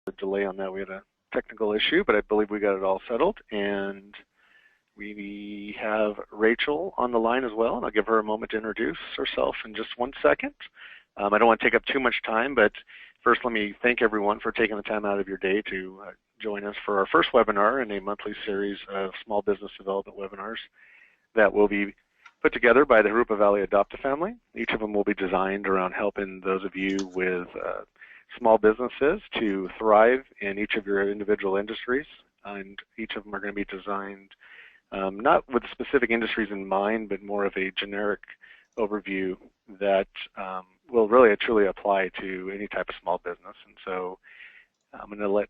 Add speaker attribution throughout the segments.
Speaker 1: a delay on that. We had a technical issue, but I believe we got it all settled. And we have Rachel on the line as well, and I'll give her a moment to introduce herself in just 1 second. I don't want to take up too much time, but first let me thank everyone for taking the time out of your day to join us for our first webinar in a monthly series of small business development webinars that will be put together by the Jurupa Valley Adopt family. Each of them will be designed around helping those of you with small businesses to thrive in each of your individual industries, and each of them are going to be designed not with specific industries in mind, but more of a generic overview that will really truly apply to any type of small business. And so I'm going to let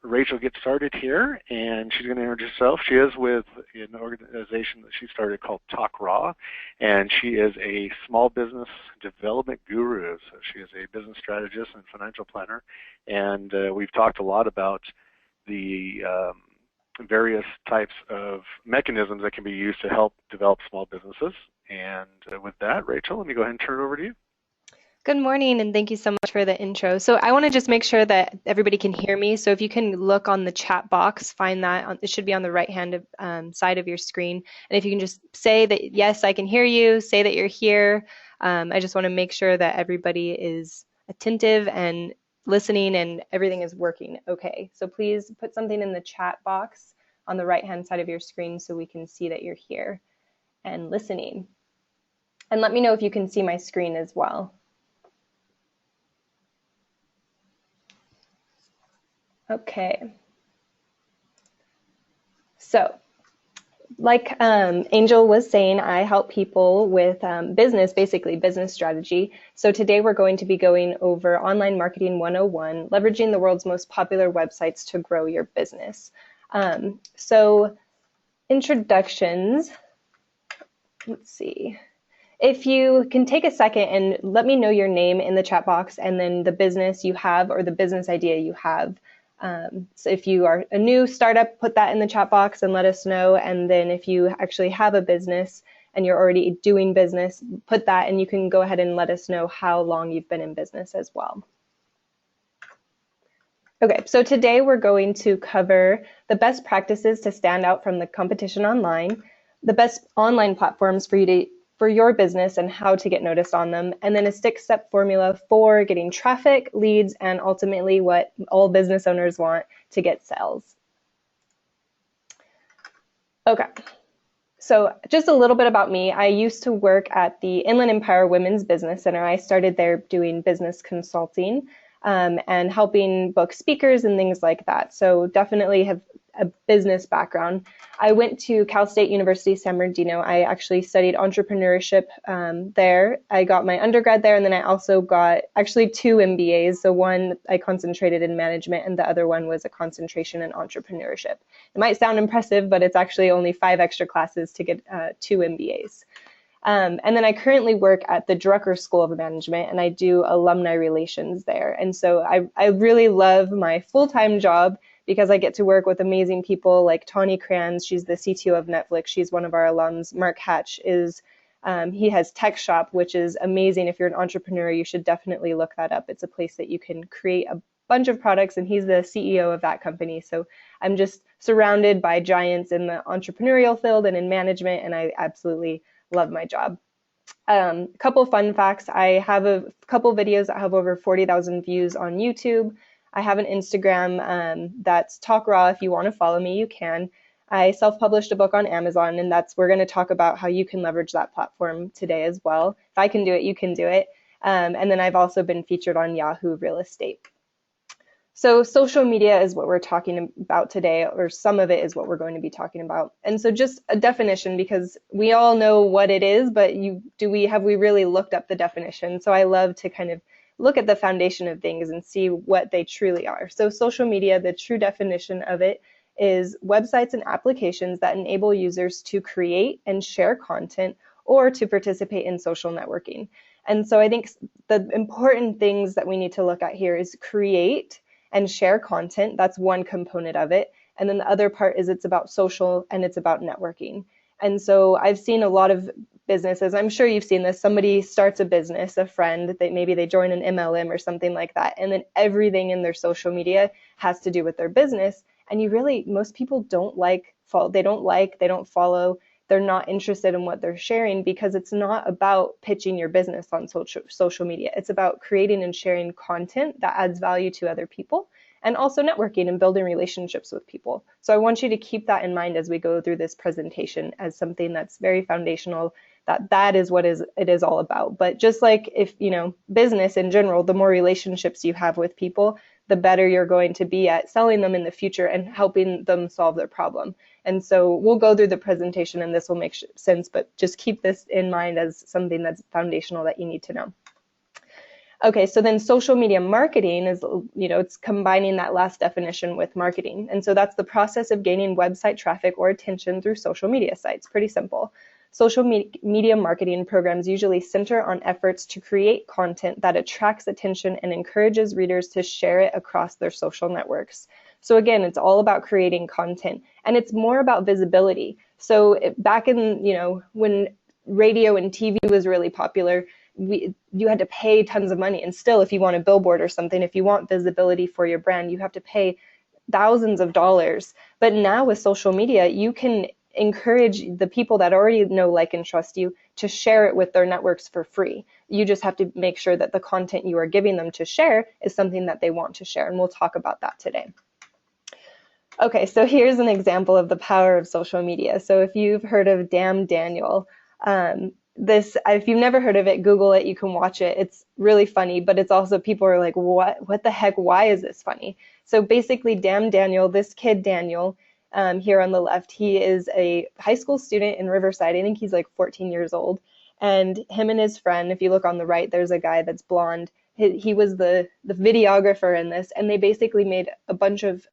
Speaker 1: Rachel get started here, and she's going to introduce herself. She is with an organization that she started called Talk Raw, and she is a small business development guru. So she is a business strategist and financial planner, and we've talked a lot about the various types of mechanisms that can be used to help develop small businesses. And with that, Rachel, let me go ahead and turn it over to you.
Speaker 2: Good morning, and thank you so much for the intro. So I want to just make sure that everybody can hear me. So if you can look on the chat box, find that. It should be on the right-hand side of your screen. And if you can just say that, yes, I can hear you, say that you're here. I just want to make sure that everybody is attentive and listening and everything is working okay. So please put something in the chat box on the right-hand side of your screen so we can see that you're here and listening. And let me know if you can see my screen as well. Okay, so like Angel was saying, I help people with basically business strategy. So today we're going to be going over Online Marketing 101, leveraging the world's most popular websites to grow your business. So introductions, let's see. If you can take a second and let me know your name in the chat box and then the business you have or the business idea you have. So if you are a new startup, put that in the chat box and let us know. And then if you actually have a business and you're already doing business, put that and you can go ahead and let us know how long you've been in business as well. Okay, so today we're going to cover the best practices to stand out from the competition online, the best online platforms for your business and how to get noticed on them, and then a 6-step formula for getting traffic, leads, and ultimately what all business owners want to get sales. Okay, so just a little bit about me. I used to work at the Inland Empire Women's Business Center. I started there doing business consulting and helping book speakers and things like that. So definitely have a business background. I went to Cal State University San Bernardino. I actually studied entrepreneurship there. I got my undergrad there, and then I also got actually 2 MBAs. So one I concentrated in management, and the other one was a concentration in entrepreneurship. It might sound impressive, but it's actually only 5 extra classes to get 2 MBAs. And then I currently work at the Drucker School of Management, and I do alumni relations there. And so I really love my full-time job because I get to work with amazing people like Tawny Kranz. She's the CTO of Netflix. She's one of our alums. Mark Hatch is, he has Tech Shop, which is amazing. If you're an entrepreneur, you should definitely look that up. It's a place that you can create a bunch of products, and he's the CEO of that company. So I'm just surrounded by giants in the entrepreneurial field and in management, and I absolutely love my job. A couple fun facts. I have a couple videos that have over 40,000 views on YouTube. I have an Instagram that's Talk Raw. If you want to follow me, you can. I self-published a book on Amazon, and we're going to talk about how you can leverage that platform today as well. If I can do it, you can do it. And then I've also been featured on Yahoo Real Estate. So social media is what we're talking about today, or some of it is what we're going to be talking about. And so just a definition, because we all know what it is, but have we really looked up the definition? So I love to kind of look at the foundation of things and see what they truly are. So social media, the true definition of it is websites and applications that enable users to create and share content or to participate in social networking. And so I think the important things that we need to look at here is create and share content. That's one component of it. And then the other part is it's about social and it's about networking. And so I've seen a lot of businesses, I'm sure you've seen this, somebody starts a business, a friend, that maybe they join an MLM or something like that, and then everything in their social media has to do with their business. And most people they don't follow, they're not interested in what they're sharing, because it's not about pitching your business on social media. It's about creating and sharing content that adds value to other people, and also networking and building relationships with people. So I want you to keep that in mind as we go through this presentation, as something that's very foundational, that is what it is all about. But just like, if business in general, the more relationships you have with people, the better you're going to be at selling them in the future and helping them solve their problem. And so we'll go through the presentation and this will make sense, but just keep this in mind as something that's foundational that you need to know. Okay, so then social media marketing is, it's combining that last definition with marketing. And so that's the process of gaining website traffic or attention through social media sites. Pretty simple. Social media marketing programs usually center on efforts to create content that attracts attention and encourages readers to share it across their social networks. So again, it's all about creating content, and it's more about visibility. So back in, when radio and TV was really popular, you had to pay tons of money. And still, if you want a billboard or something, if you want visibility for your brand, you have to pay thousands of dollars. But now with social media, you can encourage the people that already know, like, and trust you to share it with their networks for free. You just have to make sure that the content you are giving them to share is something that they want to share. And we'll talk about that today. Okay, so here's an example of the power of social media. So if you've heard of Damn Daniel, if you've never heard of it, Google it, you can watch it. It's really funny, but it's also, people are like, what the heck? Why is this funny? So basically, Damn Daniel, this kid Daniel, here on the left, he is a high school student in Riverside. I think he's like 14 years old. And him and his friend, if you look on the right, there's a guy that's blonde. He was the videographer in this, and they basically made a bunch of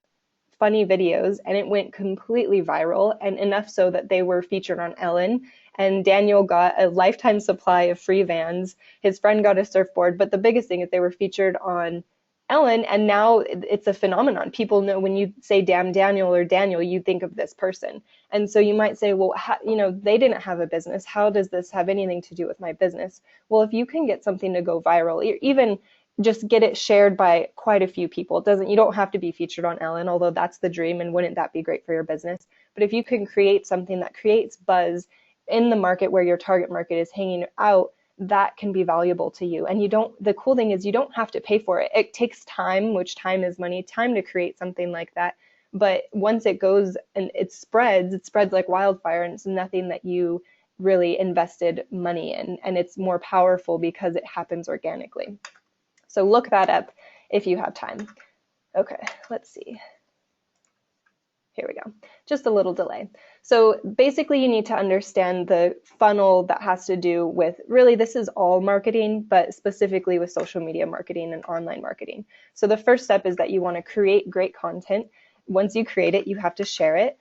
Speaker 2: funny videos, and it went completely viral, and enough so that they were featured on Ellen. And Daniel got a lifetime supply of free Vans. His friend got a surfboard, but the biggest thing is they were featured on Ellen, and now it's a phenomenon. People know, when you say Damn Daniel or Daniel, you think of this person. And so you might say, well, they didn't have a business. How does this have anything to do with my business? Well, if you can get something to go viral, even just get it shared by quite a few people. You don't have to be featured on Ellen, although that's the dream, and wouldn't that be great for your business? But if you can create something that creates buzz in the market where your target market is hanging out, that can be valuable to you. And the cool thing is, you don't have to pay for it. It takes time, which time is money, time to create something like that. But once it goes and it spreads like wildfire, and it's nothing that you really invested money in. And it's more powerful because it happens organically. So look that up if you have time. Okay, let's see. Here we go. Just a little delay. So basically, you need to understand the funnel that has to do with, really, this is all marketing, but specifically with social media marketing and online marketing. So the first step is that you want to create great content. Once you create it, you have to share it.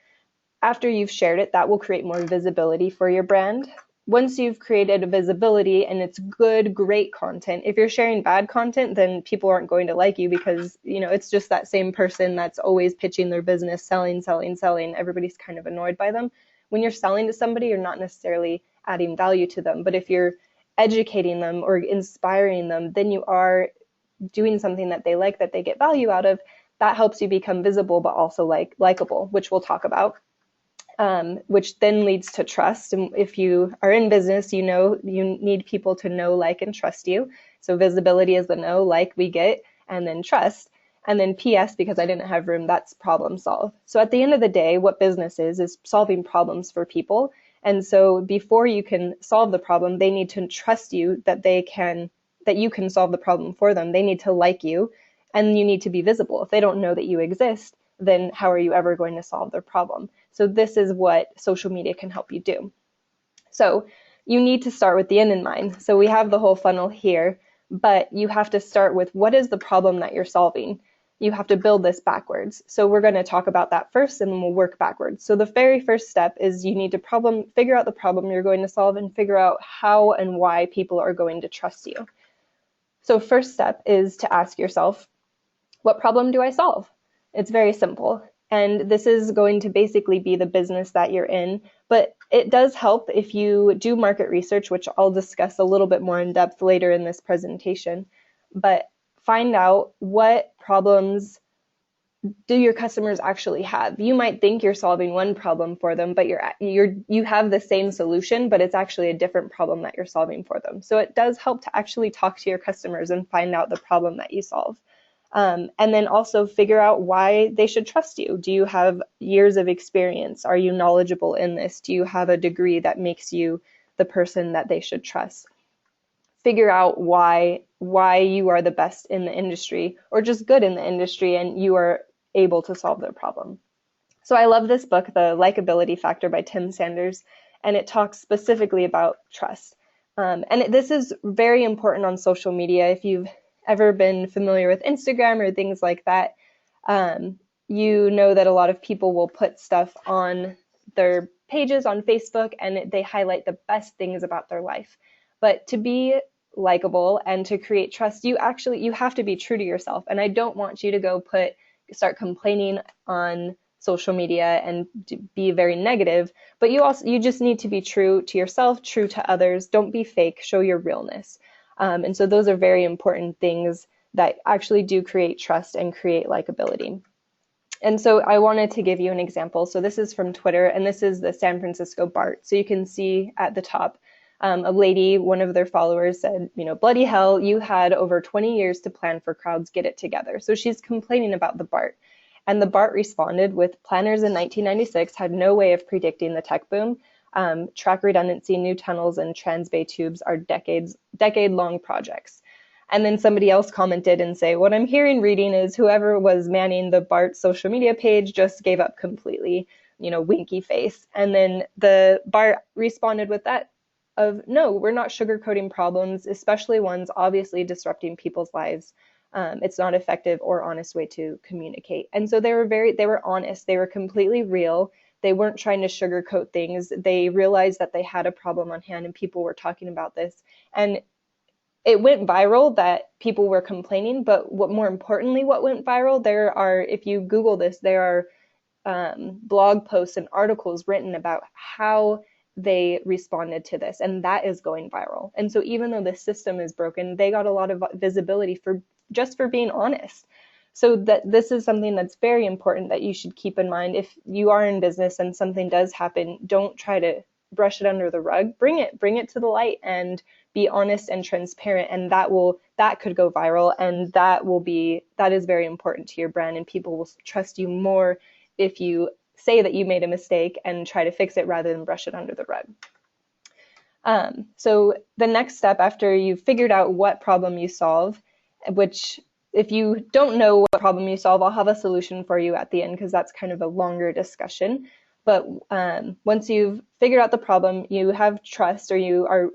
Speaker 2: After you've shared it, that will create more visibility for your brand. Once you've created a visibility and it's good, great content, if you're sharing bad content, then people aren't going to like you, because it's just that same person that's always pitching their business, selling. Everybody's kind of annoyed by them. When you're selling to somebody, you're not necessarily adding value to them. But if you're educating them or inspiring them, then you are doing something that they like, that they get value out of. That helps you become visible, but also likable, which we'll talk about. Which then leads to trust. And if you are in business, you need people to know, like, and trust you. So visibility is the know, like we get, and then trust. And then PS, because I didn't have room, that's problem solve. So at the end of the day, what business is solving problems for people. And so before you can solve the problem, they need to trust you that you can solve the problem for them. They need to like you, and you need to be visible. If they don't know that you exist, then how are you ever going to solve their problem? So this is what social media can help you do. So you need to start with the end in mind. So we have the whole funnel here, but you have to start with, what is the problem that you're solving? You have to build this backwards. So we're going to talk about that first, and then we'll work backwards. So the very first step is you need to figure out the problem you're going to solve, and figure out how and why people are going to trust you. So first step is to ask yourself, what problem do I solve? It's very simple. And this is going to basically be the business that you're in. But it does help if you do market research, which I'll discuss a little bit more in depth later in this presentation. But find out what problems do your customers actually have. You might think you're solving one problem for them, but you have the same solution, but it's actually a different problem that you're solving for them. So it does help to actually talk to your customers and find out the problem that you solve. And then also figure out why they should trust you. Do you have years of experience? Are you knowledgeable in this? Do you have a degree that makes you the person that they should trust? Figure out why you are the best in the industry or just good in the industry and you are able to solve their problem. So I love this book, The Likability Factor by Tim Sanders, and it talks specifically about trust. This is very important on social media. If you've ever been familiar with Instagram or things like that, you know that a lot of people will put stuff on their pages on Facebook and they highlight the best things about their life. But to be likable and to create trust, you have to be true to yourself. And I don't want you to start complaining on social media and be very negative, but you just need to be true to yourself, true to others. Don't be fake, show your realness. And so those are very important things that actually do create trust and create likability. And so I wanted to give you an example. So this is from Twitter, and this is the San Francisco BART. So you can see at the top, a lady, one of their followers said, bloody hell, you had over 20 years to plan for crowds, get it together. So she's complaining about the BART. And the BART responded with, planners in 1996 had no way of predicting the tech boom. Track redundancy, new tunnels, and transbay tubes are decade-long projects. And then somebody else commented and say, what I'm reading is whoever was manning the BART social media page just gave up completely, winky face. And then the BART responded with that of, no, we're not sugarcoating problems, especially ones obviously disrupting people's lives. It's not effective or honest way to communicate. And so they were honest. They were completely real. They weren't trying to sugarcoat things. They realized that they had a problem on hand and people were talking about this. And it went viral that people were complaining, but more importantly, what went viral, if you Google this, there are blog posts and articles written about how they responded to this, and that is going viral. And so even though the system is broken, they got a lot of visibility for being honest. So this is something that's very important that you should keep in mind. If you are in business and something does happen, don't try to brush it under the rug. Bring it to the light and be honest and transparent, and that could go viral, and that is very important to your brand, and people will trust you more if you say that you made a mistake and try to fix it rather than brush it under the rug. So the next step after you've figured out what problem you solve, which if you don't know what problem you solve, I'll have a solution for you at the end because that's kind of a longer discussion. But once you've figured out the problem, you have trust or you are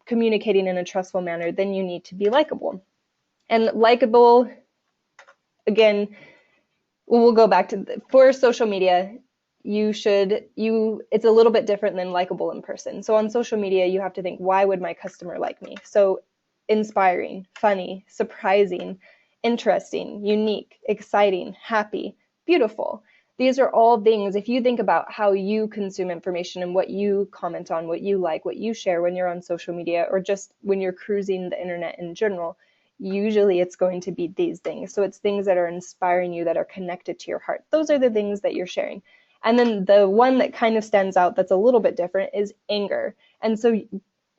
Speaker 2: communicating in a trustful manner, then you need to be likable. And likable, again, we'll go back to for social media, it's a little bit different than likable in person. So on social media, you have to think, why would my customer like me? So inspiring, funny, surprising, interesting, unique, exciting, happy, beautiful. These are all things, if you think about how you consume information and what you comment on, what you like, what you share when you're on social media, or just when you're cruising the internet in general, usually it's going to be these things. So it's things that are inspiring you, that are connected to your heart. Those are the things that you're sharing. And then the one that kind of stands out that's a little bit different is anger. And so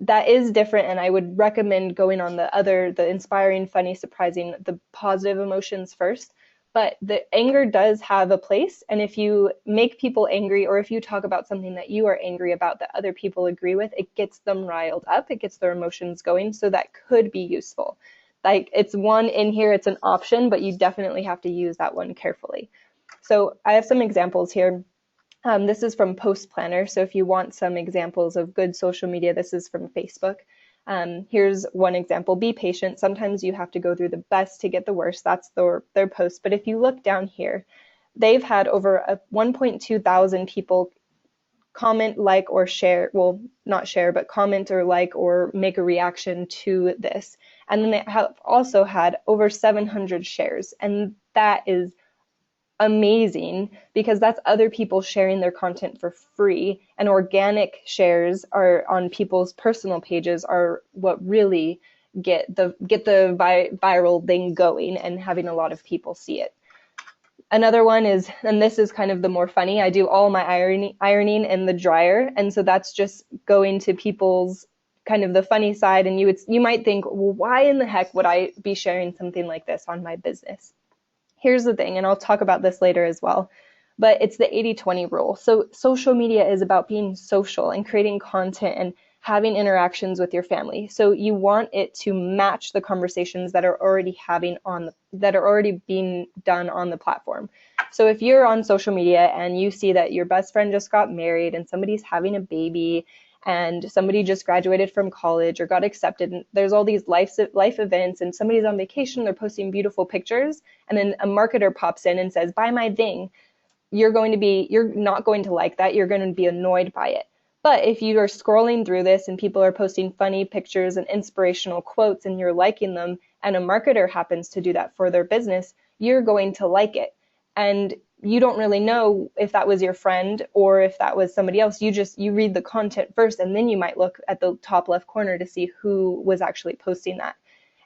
Speaker 2: that is different, and I would recommend going on the inspiring, funny, surprising, the positive emotions first. But the anger does have a place, and if you make people angry, or if you talk about something that you are angry about that other people agree with, it gets them riled up, it gets their emotions going, so that could be useful. Like, it's one in here, it's an option, but you definitely have to use that one carefully. So I have some examples here. This is from Post Planner, so if you want some examples of good social media, this is from Facebook. Here's one example, be patient. Sometimes you have to go through the best to get the worst. That's their post. But if you look down here, they've had over 1.2 thousand people comment, like, or share, well, not share, but comment or like or make a reaction to this. And then they have also had over 700 shares. And that is amazing because that's other people sharing their content for free, and organic shares are on people's personal pages are what really get the viral thing going and having a lot of people see it. Another one is, and this is kind of the more funny, I do all my ironing in the dryer. And so that's just going to people's kind of the funny side. And you might think, well, why in the heck would I be sharing something like this on my business? Here's the thing, and I'll talk about this later as well, but it's the 80-20 rule. So social media is about being social and creating content and having interactions with your family. So you want it to match the conversations that are already being done on the platform. So if you're on social media and you see that your best friend just got married and somebody's having a baby and somebody just graduated from college or got accepted, and there's all these life events, and somebody's on vacation, they're posting beautiful pictures, and then a marketer pops in and says, buy my thing, you're not going to like that. You're going to be annoyed by it. But if you are scrolling through this and people are posting funny pictures and inspirational quotes and you're liking them, and a marketer happens to do that for their business, you're going to like it. And you don't really know if that was your friend or if that was somebody else. You read the content first, and then you might look at the top left corner to see who was actually posting that.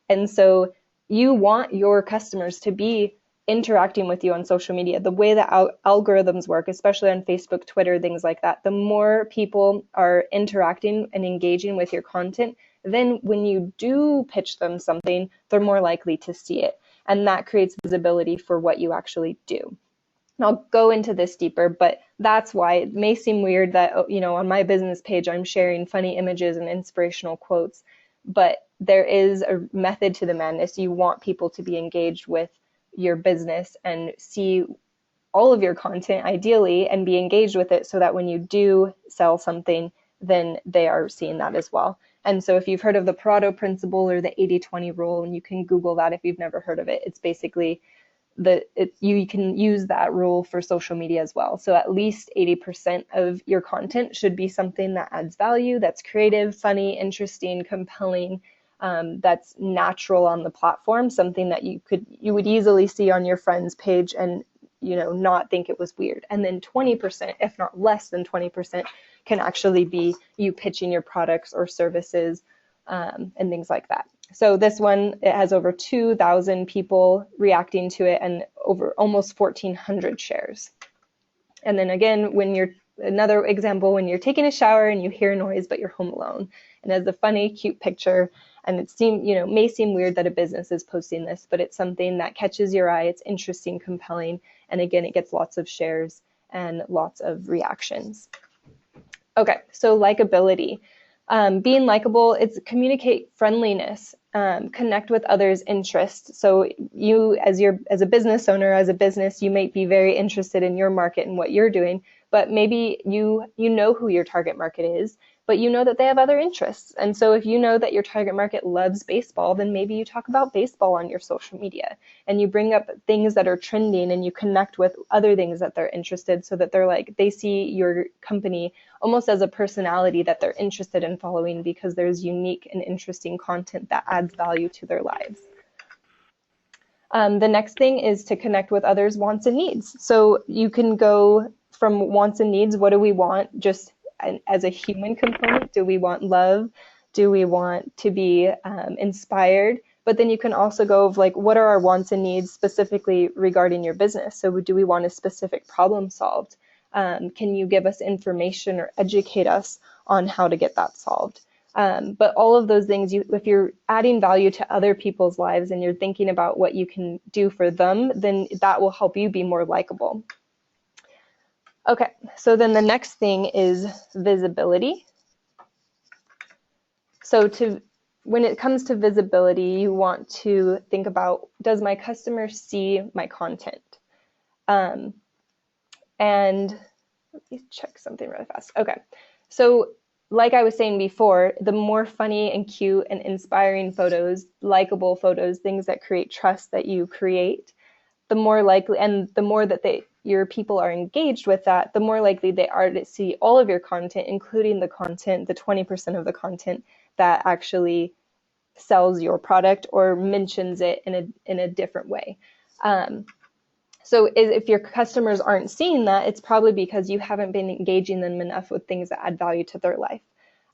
Speaker 2: And so you want your customers to be interacting with you on social media. The way that algorithms work, especially on Facebook, Twitter, things like that, the more people are interacting and engaging with your content, then when you do pitch them something, they're more likely to see it. And that creates visibility for what you actually do. And I'll go into this deeper, but that's why it may seem weird that, on my business page, I'm sharing funny images and inspirational quotes, but there is a method to the madness. You want people to be engaged with your business and see all of your content ideally and be engaged with it so that when you do sell something, then they are seeing that as well. And so if you've heard of the Pareto principle or the 80-20 rule, and you can Google that if you've never heard of it, it's basically you can use that rule for social media as well. So at least 80% of your content should be something that adds value, that's creative, funny, interesting, compelling, that's natural on the platform, something that you would easily see on your friend's page and not think it was weird. And then 20%, if not less than 20%, can actually be you pitching your products or services and things like that. So this one, it has over 2,000 people reacting to it and over almost 1,400 shares. And then again, another example, when you're taking a shower and you hear a noise, but you're home alone, and it has a funny, cute picture, and it may seem weird that a business is posting this, but it's something that catches your eye. It's interesting, compelling, and again, it gets lots of shares and lots of reactions. Okay, so likability. Being likable, it's communicate friendliness, connect with others' interests. So you, as a business owner, as a business, you might be very interested in your market and what you're doing, but maybe you know who your target market is, but you know that they have other interests. And so if you know that your target market loves baseball, then maybe you talk about baseball on your social media and you bring up things that are trending and you connect with other things that they're interested, so that they see your company almost as a personality that they're interested in following because there's unique and interesting content that adds value to their lives. The next thing is to connect with others' wants and needs. So you can go from wants and needs. What do we want? Just as a human component, do we want love? Do we want to be inspired? But then you can also go of what are our wants and needs specifically regarding your business? So do we want a specific problem solved? Can you give us information or educate us on how to get that solved? But all of those things, if you're adding value to other people's lives and you're thinking about what you can do for them, then that will help you be more likable. Okay, so then the next thing is visibility. So when it comes to visibility, you want to think about, does my customer see my content? And let me check something really fast. Okay, so like I was saying before, the more funny and cute and inspiring photos, likable photos, things that create trust that you create, the more likely, and the more that your people are engaged with that, the more likely they are to see all of your content, including the 20% of the content that actually sells your product or mentions it in a different way. So if your customers aren't seeing that, it's probably because you haven't been engaging them enough with things that add value to their life.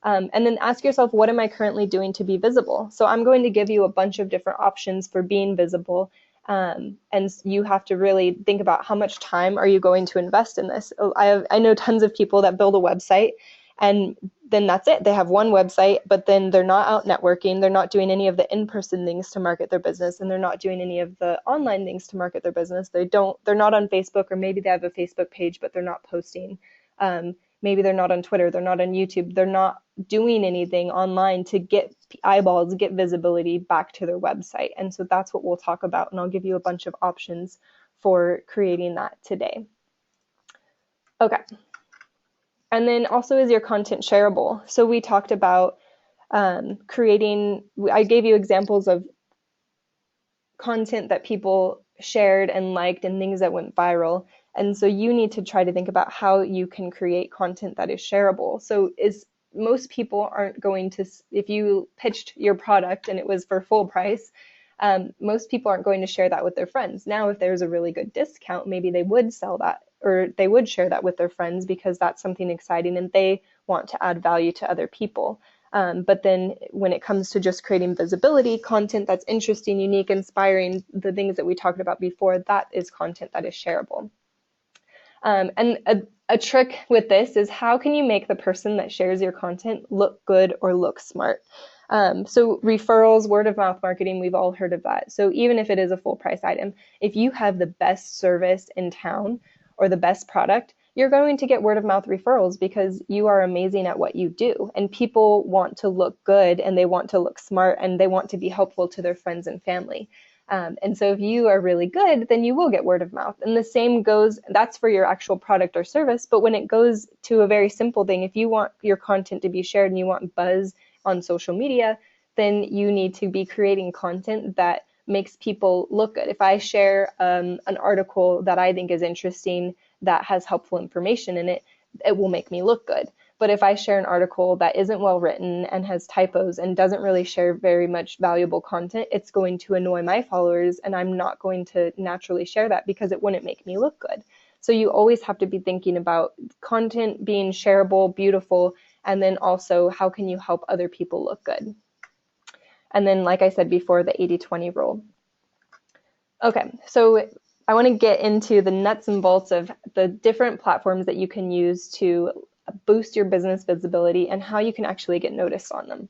Speaker 2: And then ask yourself, what am I currently doing to be visible? So I'm going to give you a bunch of different options for being visible. And you have to really think about how much time are you going to invest in this. I know tons of people that build a website and then that's it. They have one website, but then they're not out networking. They're not doing any of the in-person things to market their business, and they're not doing any of the online things to market their business. They're not on Facebook, or maybe they have a Facebook page, but they're not posting. Maybe they're not on Twitter. They're not on YouTube. They're not doing anything online to get eyeballs, get visibility back to their website. And so that's what we'll talk about. And I'll give you a bunch of options for creating that today. Okay. And then also, is your content shareable? So we talked about creating, I gave you examples of content that people shared and liked and things that went viral. And so you need to try to think about how you can create content that is shareable. So most people aren't going to, if you pitched your product and it was for full price, most people aren't going to share that with their friends. Now, if there's a really good discount, maybe they would sell that, or they would share that with their friends because that's something exciting and they want to add value to other people. But then when it comes to just creating visibility, content that's interesting, unique, inspiring, the things that we talked about before, that is content that is shareable. And a trick with this is, how can you make the person that shares your content look good or look smart? So referrals, word of mouth marketing, we've all heard of that. So even if it is a full price item, if you have the best service in town or the best product, you're going to get word of mouth referrals because you are amazing at what you do. And people want to look good and they want to look smart and they want to be helpful to their friends and family. And so if you are really good, then you will get word of mouth. And the same goes, that's for your actual product or service. But when it goes to a very simple thing, if you want your content to be shared and you want buzz on social media, then you need to be creating content that makes people look good. If I share an article that I think is interesting that has helpful information in it, it will make me look good. But if I share an article that isn't well written and has typos and doesn't really share very much valuable content, it's going to annoy my followers, and I'm not going to naturally share that because it wouldn't make me look good. So you always have to be thinking about content being shareable, beautiful, and then also how can you help other people look good. And then, like I said before, the 80-20 rule. Okay, so I want to get into the nuts and bolts of the different platforms that you can use to boost your business visibility and how you can actually get noticed on them.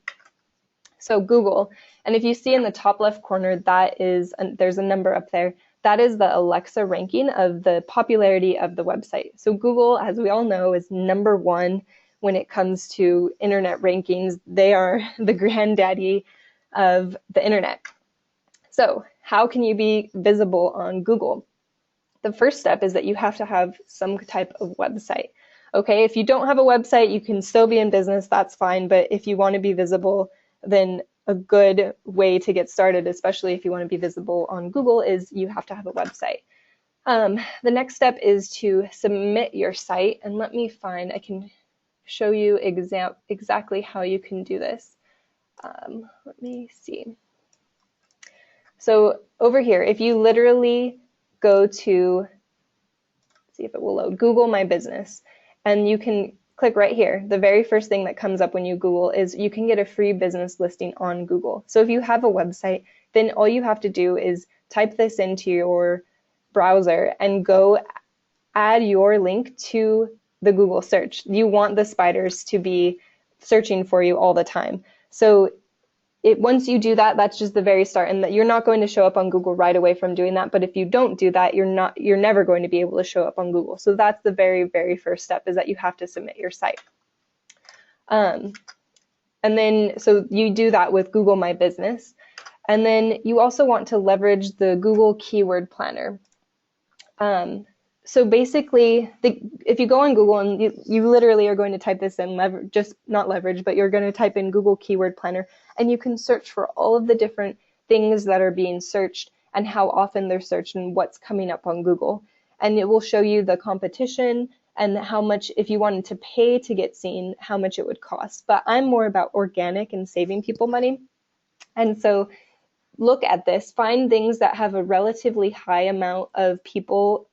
Speaker 2: So Google, and if you see in the top left corner, that is, there's a number up there, that is the Alexa ranking of the popularity of the website. So Google, as we all know, is number one when it comes to internet rankings. They are the granddaddy of the internet. So how can you be visible on Google? The first step is that you have to have some type of website. Okay, if you don't have a website, you can still be in business, that's fine. But if you want to be visible, then a good way to get started, especially if you want to be visible on Google, is you have to have a website. The next step is to submit your site. And let me find, I can show you exactly how you can do this. Let me see. So over here, if you literally go to, see if it will load, Google My Business, and you can click right here. The very first thing that comes up when you Google is you can get a free business listing on Google. So if you have a website, then all you have to do is type this into your browser and go add your link to the Google search. You want the spiders to be searching for you all the time. So once you do that, that's just the very start, and that you're not going to show up on Google right away from doing that. But if you don't do that, you're never going to be able to show up on Google. So that's the very, very first step, is that you have to submit your site. And then, so you do that with Google My Business. And then you also want to leverage the Google Keyword Planner. So basically, if you go on Google and you literally are going to type this in, not leverage, but you're going to type in Google Keyword Planner, and you can search for all of the different things that are being searched and how often they're searched and what's coming up on Google. And it will show you the competition and how much, if you wanted to pay to get seen, how much it would cost. But I'm more about organic and saving people money. And so look at this, find things that have a relatively high amount of people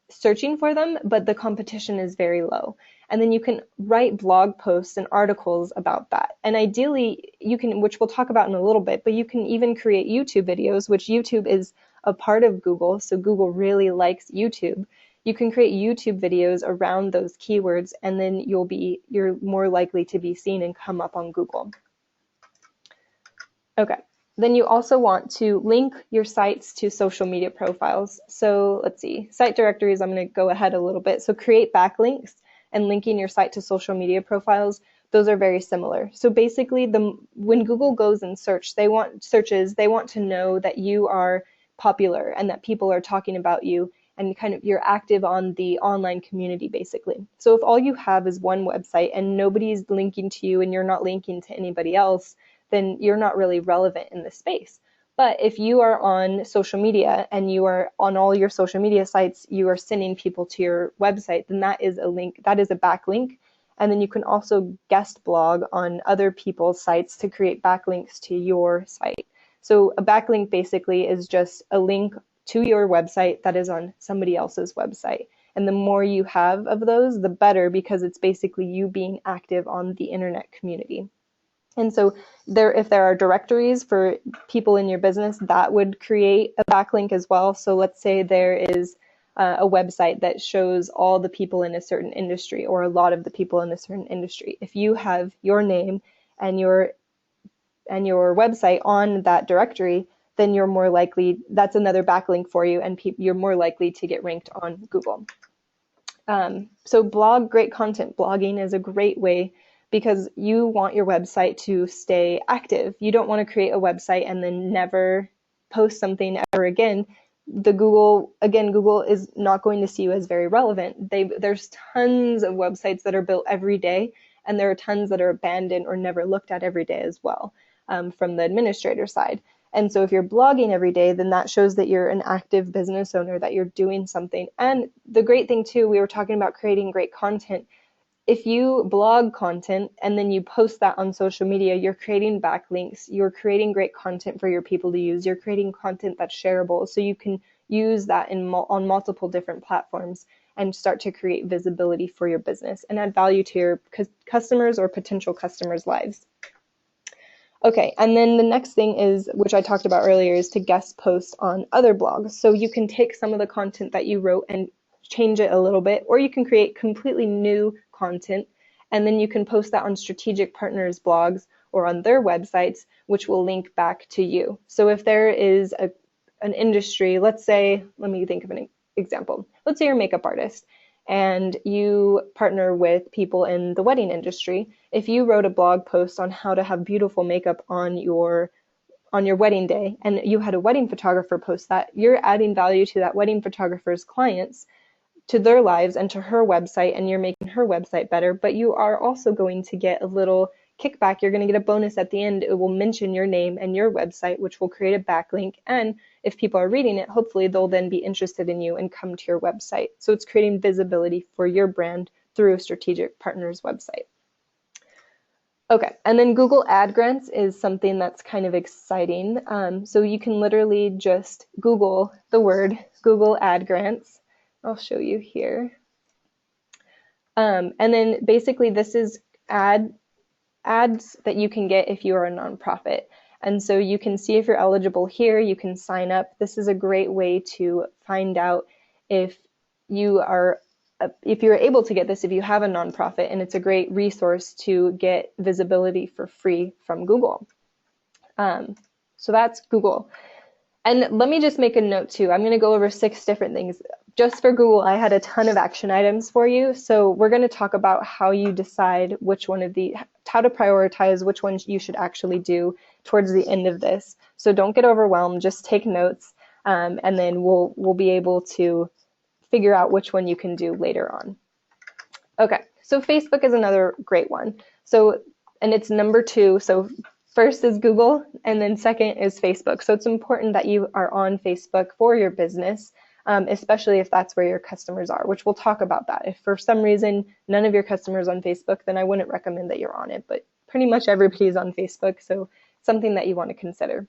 Speaker 2: searching for them, but the competition is very low. And then you can write blog posts and articles about that. And ideally, you can, which we'll talk about in a little bit, but you can even create YouTube videos, which YouTube is a part of Google. So Google really likes YouTube. You can create YouTube videos around those keywords, and then you're more likely to be seen and come up on Google. Okay. Then you also want to link your sites to social media profiles. So let's see, site directories, I'm going to go ahead a little bit. So create backlinks and linking your site to social media profiles, those are very similar. So basically, when Google goes and they want to know that you are popular and that people are talking about you and kind of you're active on the online community, basically. So if all you have is one website and nobody's linking to you and you're not linking to anybody else, then you're not really relevant in this space. But if you are on social media and you are on all your social media sites, you are sending people to your website, then that is a link, that is a backlink. And then you can also guest blog on other people's sites to create backlinks to your site. So a backlink basically is just a link to your website that is on somebody else's website. And the more you have of those, the better, because it's basically you being active on the internet community. And so if there are directories for people in your business, that would create a backlink as well. So let's say there is a website that shows all the people in a certain industry or a lot of the people in a certain industry. If you have your name and your website on that directory, then you're more likely, that's another backlink for you, and you're more likely to get ranked on Google. So great content blogging is a great way, because you want your website to stay active. You don't want to create a website and then never post something ever again. Google is not going to see you as very relevant. There's tons of websites that are built every day, and there are tons that are abandoned or never looked at every day as well, from the administrator side. And so if you're blogging every day, then that shows that you're an active business owner, that you're doing something. And the great thing too, we were talking about creating great content. If you blog content and then you post that on social media, you're creating backlinks, you're creating great content for your people to use, you're creating content that's shareable, so you can use that on multiple different platforms and start to create visibility for your business and add value to your customers or potential customers' lives. Okay, and then the next thing is, which I talked about earlier, is to guest post on other blogs. So you can take some of the content that you wrote and change it a little bit, or you can create completely new content, and then you can post that on strategic partners' blogs or on their websites, which will link back to you. So if there is an industry, let me think of an example. Let's say you're a makeup artist and you partner with people in the wedding industry. If you wrote a blog post on how to have beautiful makeup on your wedding day, and you had a wedding photographer post that, you're adding value to that wedding photographer's clients, to their lives and to her website, and you're making her website better, but you are also going to get a little kickback. You're going to get a bonus at the end. It will mention your name and your website, which will create a backlink. And if people are reading it, hopefully they'll then be interested in you and come to your website. So it's creating visibility for your brand through a strategic partner's website. Okay, and then Google Ad Grants is something that's kind of exciting. So you can literally just Google the word Google Ad Grants. I'll show you here. And then basically this is ads that you can get if you are a nonprofit. And so you can see if you're eligible here, you can sign up. This is a great way to find out if you're able to get this, if you have a nonprofit, and it's a great resource to get visibility for free from Google. So that's Google. And let me just make a note too. I'm going to go over 6 different things. Just for Google, I had a ton of action items for you. So we're going to talk about how you decide how to prioritize which ones you should actually do towards the end of this. So don't get overwhelmed, just take notes, and then we'll be able to figure out which one you can do later on. Okay, so Facebook is another great one. And it's number 2. So first is Google, and then second is Facebook. So it's important that you are on Facebook for your business, especially if that's where your customers are, which we'll talk about that. If for some reason none of your customers are on Facebook, then I wouldn't recommend that you're on it, but pretty much everybody's on Facebook, so something that you want to consider.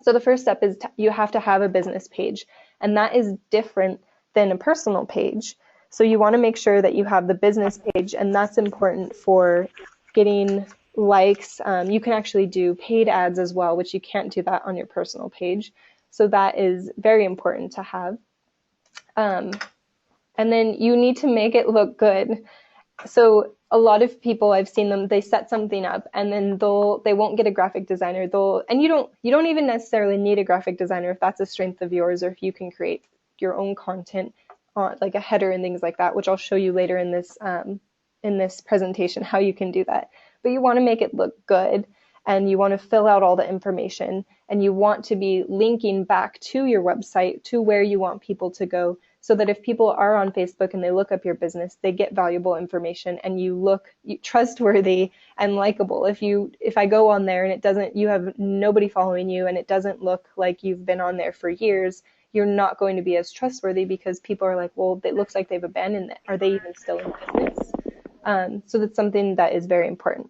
Speaker 2: So the first step is you have to have a business page, and that is different than a personal page. So you want to make sure that you have the business page, and that's important for getting likes. You can actually do paid ads as well, which you can't do that on your personal page. So that is very important to have. Um, and then you need to make it look good. So a lot of people, I've seen them, they set something up and then they won't get a graphic designer. And you don't even necessarily need a graphic designer if that's a strength of yours, or if you can create your own content on like a header and things like that, which I'll show you later in this presentation how you can do that. But you want to make it look good, and you want to fill out all the information, and you want to be linking back to your website, to where you want people to go, so that if people are on Facebook and they look up your business, they get valuable information and you look trustworthy and likable. If I go on there and you have nobody following you and it doesn't look like you've been on there for years, you're not going to be as trustworthy, because people are like, well, it looks like they've abandoned it. Are they even still in business? So that's something that is very important.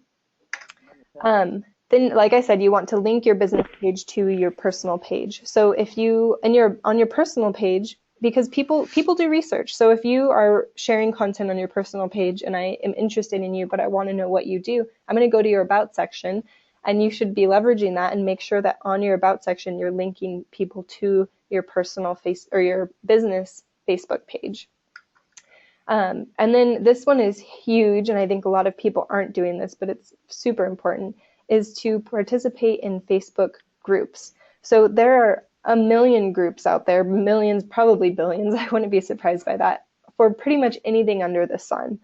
Speaker 2: Then, like I said, you want to link your business page to your personal page. So if you, and you're on your personal page, because people do research. So if you are sharing content on your personal page and I am interested in you, but I want to know what you do, I'm going to go to your about section, and you should be leveraging that and make sure that on your about section, you're linking people to your personal or your business Facebook page. And then this one is huge, and I think a lot of people aren't doing this, but it's super important, is to participate in Facebook groups. So there are a million groups out there, millions, probably billions, I wouldn't be surprised by that, for pretty much anything under the sun.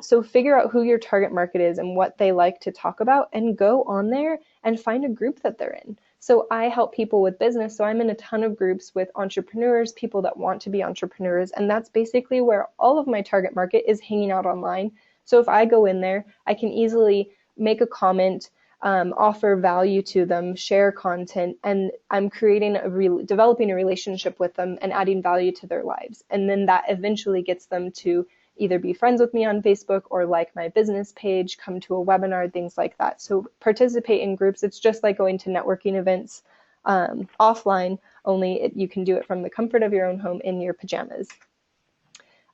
Speaker 2: So figure out who your target market is and what they like to talk about, and go on there and find a group that they're in. So I help people with business, so I'm in a ton of groups with entrepreneurs, people that want to be entrepreneurs, and that's basically where all of my target market is hanging out online. So if I go in there, I can easily make a comment, offer value to them, share content, and I'm developing a relationship with them and adding value to their lives. And then that eventually gets them to either be friends with me on Facebook or like my business page, come to a webinar, things like that. So participate in groups. It's just like going to networking events offline, only you can do it from the comfort of your own home in your pajamas.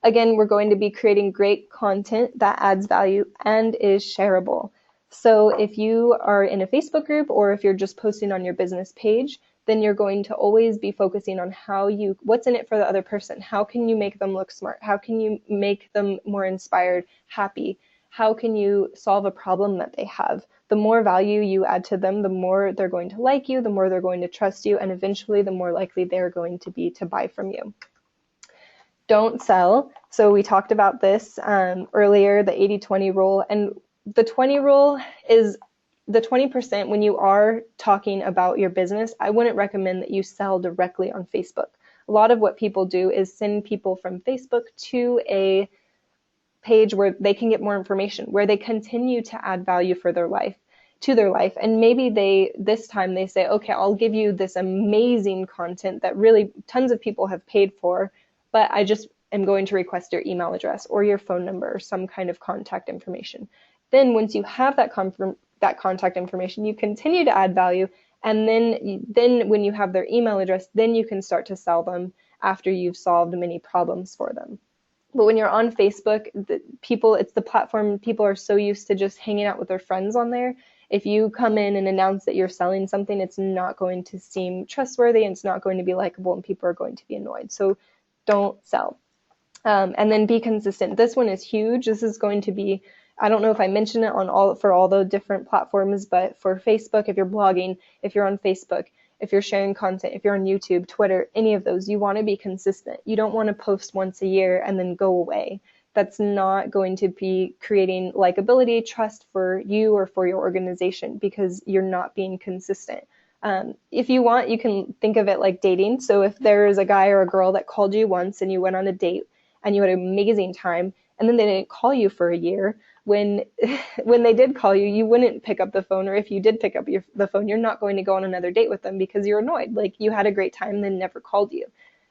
Speaker 2: Again, we're going to be creating great content that adds value and is shareable. So if you are in a Facebook group, or if you're just posting on your business page, then you're going to always be focusing on what's in it for the other person. How can you make them look smart? How can you make them more inspired, happy? How can you solve a problem that they have? The more value you add to them, the more they're going to like you, the more they're going to trust you, and eventually the more likely they're going to be to buy from you. Don't sell. So we talked about this earlier, the 80-20 rule. And the 20 rule is the 20%. When you are talking about your business, I wouldn't recommend that you sell directly on Facebook. A lot of what people do is send people from Facebook to a page where they can get more information, where they continue to add value to their life. And maybe this time they say, okay, I'll give you this amazing content that really tons of people have paid for, but I just am going to request your email address or your phone number or some kind of contact information. Then once you have that contact information, you continue to add value, and then when you have their email address, then you can start to sell them after you've solved many problems for them. But when you're on Facebook, it's the platform, people are so used to just hanging out with their friends on there. If you come in and announce that you're selling something, it's not going to seem trustworthy, and it's not going to be likable, and people are going to be annoyed. So don't sell. And then be consistent. This one is huge. This is going to be, I don't know if I mentioned it for all the different platforms, but for Facebook, if you're blogging, if you're on Facebook, if you're sharing content, if you're on YouTube, Twitter, any of those, you want to be consistent. You don't want to post once a year and then go away. That's not going to be creating likability, trust for you or for your organization, because you're not being consistent. If you want, you can think of it like dating. So if there is a guy or a girl that called you once and you went on a date and you had an amazing time, and then they didn't call you for a year, when they did call you, you wouldn't pick up the phone, or if you did pick up the phone, you're not going to go on another date with them because you're annoyed. Like, you had a great time, then never called you.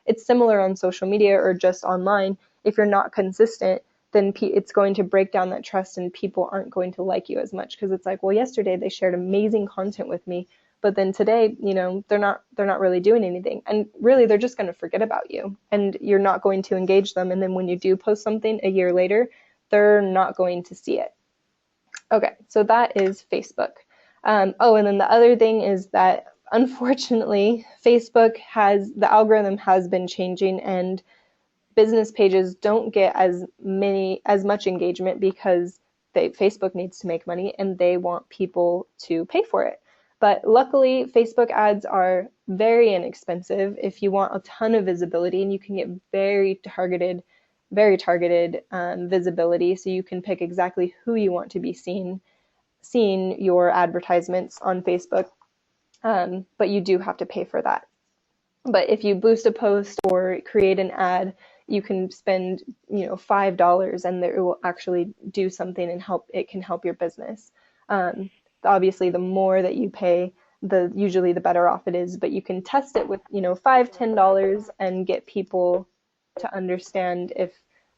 Speaker 2: It's similar on social media or just online. If you're not consistent, then it's going to break down that trust, and people aren't going to like you as much, because it's like, well, yesterday they shared amazing content with me, But then today, they're not really doing anything. And really, they're just going to forget about you, and you're not going to engage them. And then when you do post something a year later, they're not going to see it. Okay, so that is Facebook. Oh, and then the other thing is that unfortunately, the algorithm has been changing, and business pages don't get as much engagement because Facebook needs to make money and they want people to pay for it. But luckily, Facebook ads are very inexpensive if you want a ton of visibility, and you can get very targeted visibility. So you can pick exactly who you want to be seeing your advertisements on Facebook. But you do have to pay for that. But if you boost a post or create an ad, you can spend, $5, and it will actually do something and it can help your business. Obviously, the more that you pay, usually the better off it is. But you can test it with, $5, $10 and get people to understand if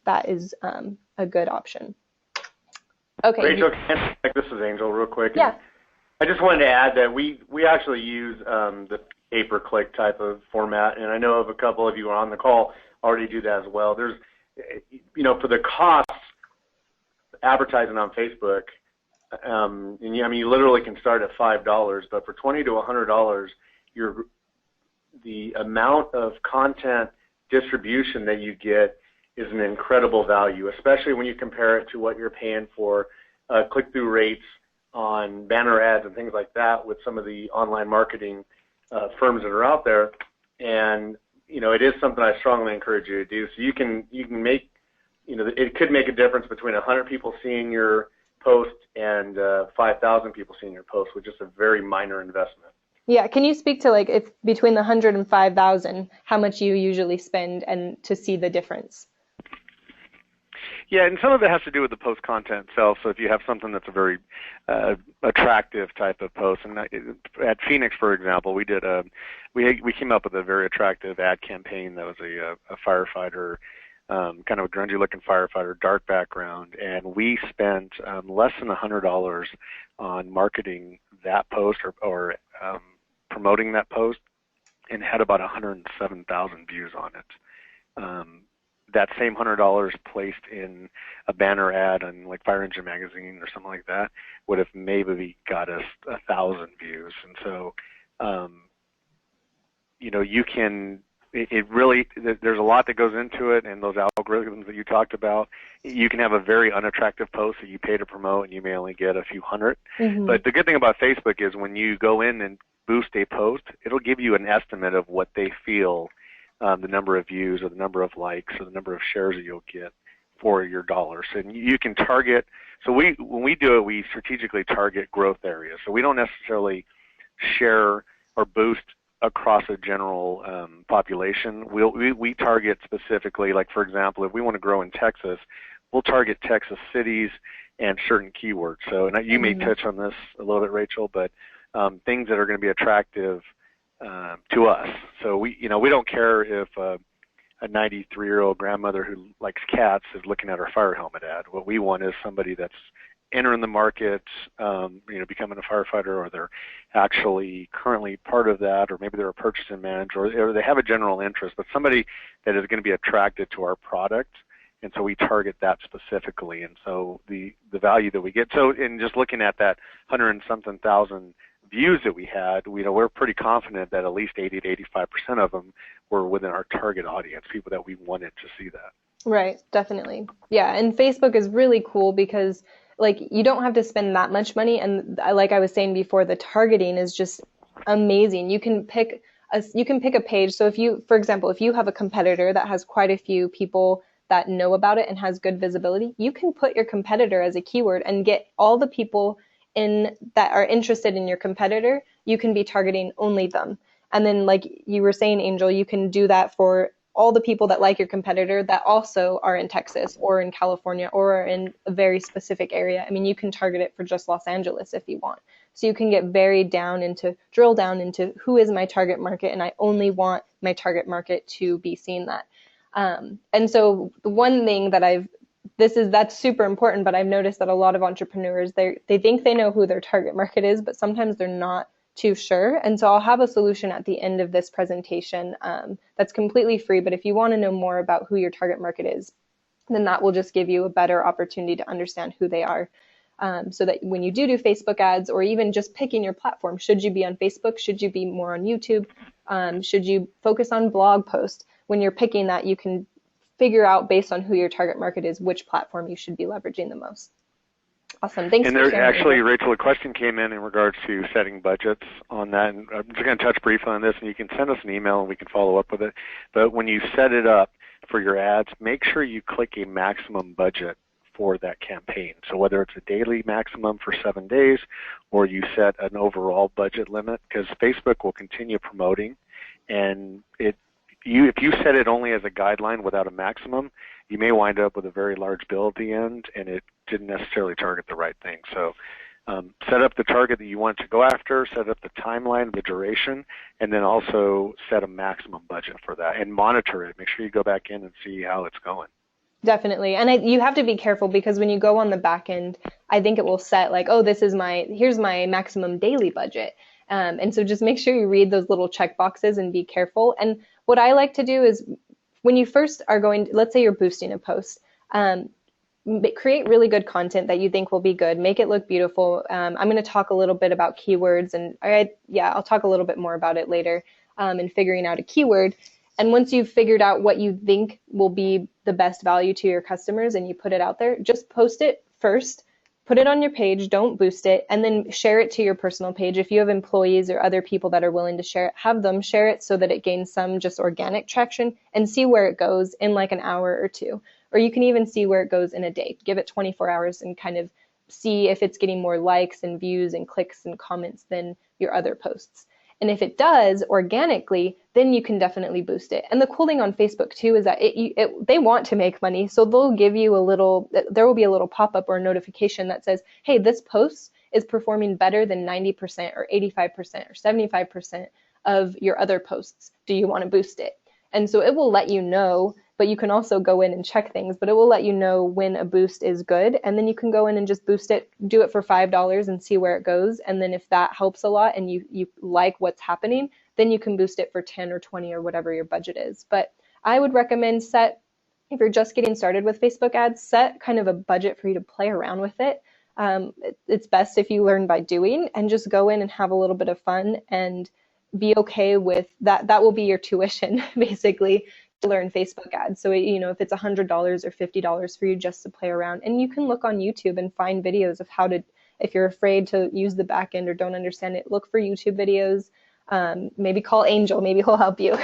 Speaker 2: that is a good option. Okay.
Speaker 1: Rachel, this is Angel, real quick.
Speaker 2: Yeah.
Speaker 1: I just wanted to add that we actually use the pay-per-click type of format, and I know of a couple of you on the call already do that as well. There's, for the costs advertising on Facebook, you literally can start at $5, but for $20 to $100, the amount of content distribution that you get is an incredible value, especially when you compare it to what you're paying for click-through rates on banner ads and things like that with some of the online marketing firms that are out there. And it is something I strongly encourage you to do. So you can make, it could make a difference between 100 people seeing your post and 5,000 people seeing your post with just a very minor investment.
Speaker 2: Yeah, can you speak to if between the 100 and 5,000, how much you usually spend and to see the difference?
Speaker 1: Yeah, and some of it has to do with the post content itself. So if you have something that's a very attractive type of post, and at Phoenix, for example, we came up with a very attractive ad campaign that was a firefighter, kind of a grungy-looking firefighter, dark background, and we spent less than $100 on marketing that post or promoting that post, and had about 107,000 views on it. That same $100 placed in a banner ad on Fire Engine Magazine or something like that would have maybe got us 1,000 views. And so, you can. It really, there's a lot that goes into it, and those algorithms that you talked about. You can have a very unattractive post that you pay to promote, and you may only get a few hundred. Mm-hmm. But the good thing about Facebook is when you go in and boost a post, it'll give you an estimate of what they feel. The number of views or the number of likes or the number of shares that you'll get for your dollars. And you can target, so when we do it, we strategically target growth areas. So we don't necessarily share or boost across a general population. We target specifically, for example, if we want to grow in Texas, we'll target Texas cities and certain keywords. So, and you may touch on this a little bit, Rachel, but things that are going to be attractive to us. So we don't care if a 93-year-old grandmother who likes cats is looking at our fire helmet ad. What we want is somebody that's entering the market, becoming a firefighter, or they're actually currently part of that, or maybe they're a purchasing manager, or they have a general interest, but somebody that is going to be attracted to our product. And so we target that specifically. And so the value that we get. So in just looking at that 100 and something thousand views that we had, we're pretty confident that at least 80 to 85% of them were within our target audience, people that we wanted to see that.
Speaker 2: Right, definitely. Yeah, and Facebook is really cool because you don't have to spend that much money, and like I was saying before, the targeting is just amazing. You can pick a page. So for example, if you have a competitor that has quite a few people that know about it and has good visibility, you can put your competitor as a keyword and get all the people that are interested in your competitor. You can be targeting only them. And then like you were saying, Angel, you can do that for all the people that like your competitor that also are in Texas or in California or are in a very specific area. I mean, you can target it for just Los Angeles if you want. So you can get drill down into who is my target market, and I only want my target market to be seeing that. And so the one thing that's super important, but I've noticed that a lot of entrepreneurs, they think they know who their target market is, but sometimes they're not too sure. And so I'll have a solution at the end of this presentation that's completely free. But if you want to know more about who your target market is, then that will just give you a better opportunity to understand who they are. So that when you do Facebook ads, or even just picking your platform, should you be on Facebook? Should you be more on YouTube? Should you focus on blog posts? When you're picking that, you can figure out based on who your target market is, which platform you should be leveraging the most. Awesome. Thanks
Speaker 1: and
Speaker 2: for sharing.
Speaker 1: Actually, Rachel, a question came in regards to setting budgets on that. And I'm just going to touch briefly on this, and you can send us an email and we can follow up with it. But when you set it up for your ads, make sure you click a maximum budget for that campaign. So whether it's a daily maximum for 7 days, or you set an overall budget limit, because Facebook will continue promoting, and if you set it only as a guideline without a maximum, you may wind up with a very large bill at the end, and it didn't necessarily target the right thing. So set up the target that you want to go after, set up the timeline, the duration, and then also set a maximum budget for that and monitor it. Make sure you go back in and see how it's going.
Speaker 2: Definitely. And you have to be careful, because when you go on the back end, I think it will set like, oh, here's my maximum daily budget. And so just make sure you read those little check boxes and be careful. And what I like to do is, when you first are let's say you're boosting a post, create really good content that you think will be good. Make it look beautiful. I'm going to talk a little bit about keywords, and I'll talk a little bit more about it later, and figuring out a keyword. And once you've figured out what you think will be the best value to your customers and you put it out there, just post it first, put it on your page, don't boost it, and then share it to your personal page. If you have employees or other people that are willing to share it, have them share it so that it gains some just organic traction, and see where it goes in like an hour or two. Or you can even see where it goes in a day. Give it 24 hours and kind of see if it's getting more likes and views and clicks and comments than your other posts. And if it does organically, then you can definitely boost it. And the cool thing on Facebook too is that they want to make money. So they'll give you there will be a little pop-up or a notification that says, hey, this post is performing better than 90% or 85% or 75% of your other posts. Do you want to boost it? And so it will let you know, but you can also go in and check things, but it will let you know when a boost is good. And then you can go in and just boost it, do it for $5 and see where it goes. And then if that helps a lot and you like what's happening, then you can boost it for 10 or 20 or whatever your budget is. But I would recommend if you're just getting started with Facebook ads, set kind of a budget for you to play around with it. It's best if you learn by doing, and just go in and have a little bit of fun and be okay with that. That will be your tuition basically to learn Facebook ads. So, if it's $100 or $50 for you just to play around, and you can look on YouTube and find videos of how to, if you're afraid to use the back end or don't understand it, look for YouTube videos. Maybe call Angel, maybe he'll help you.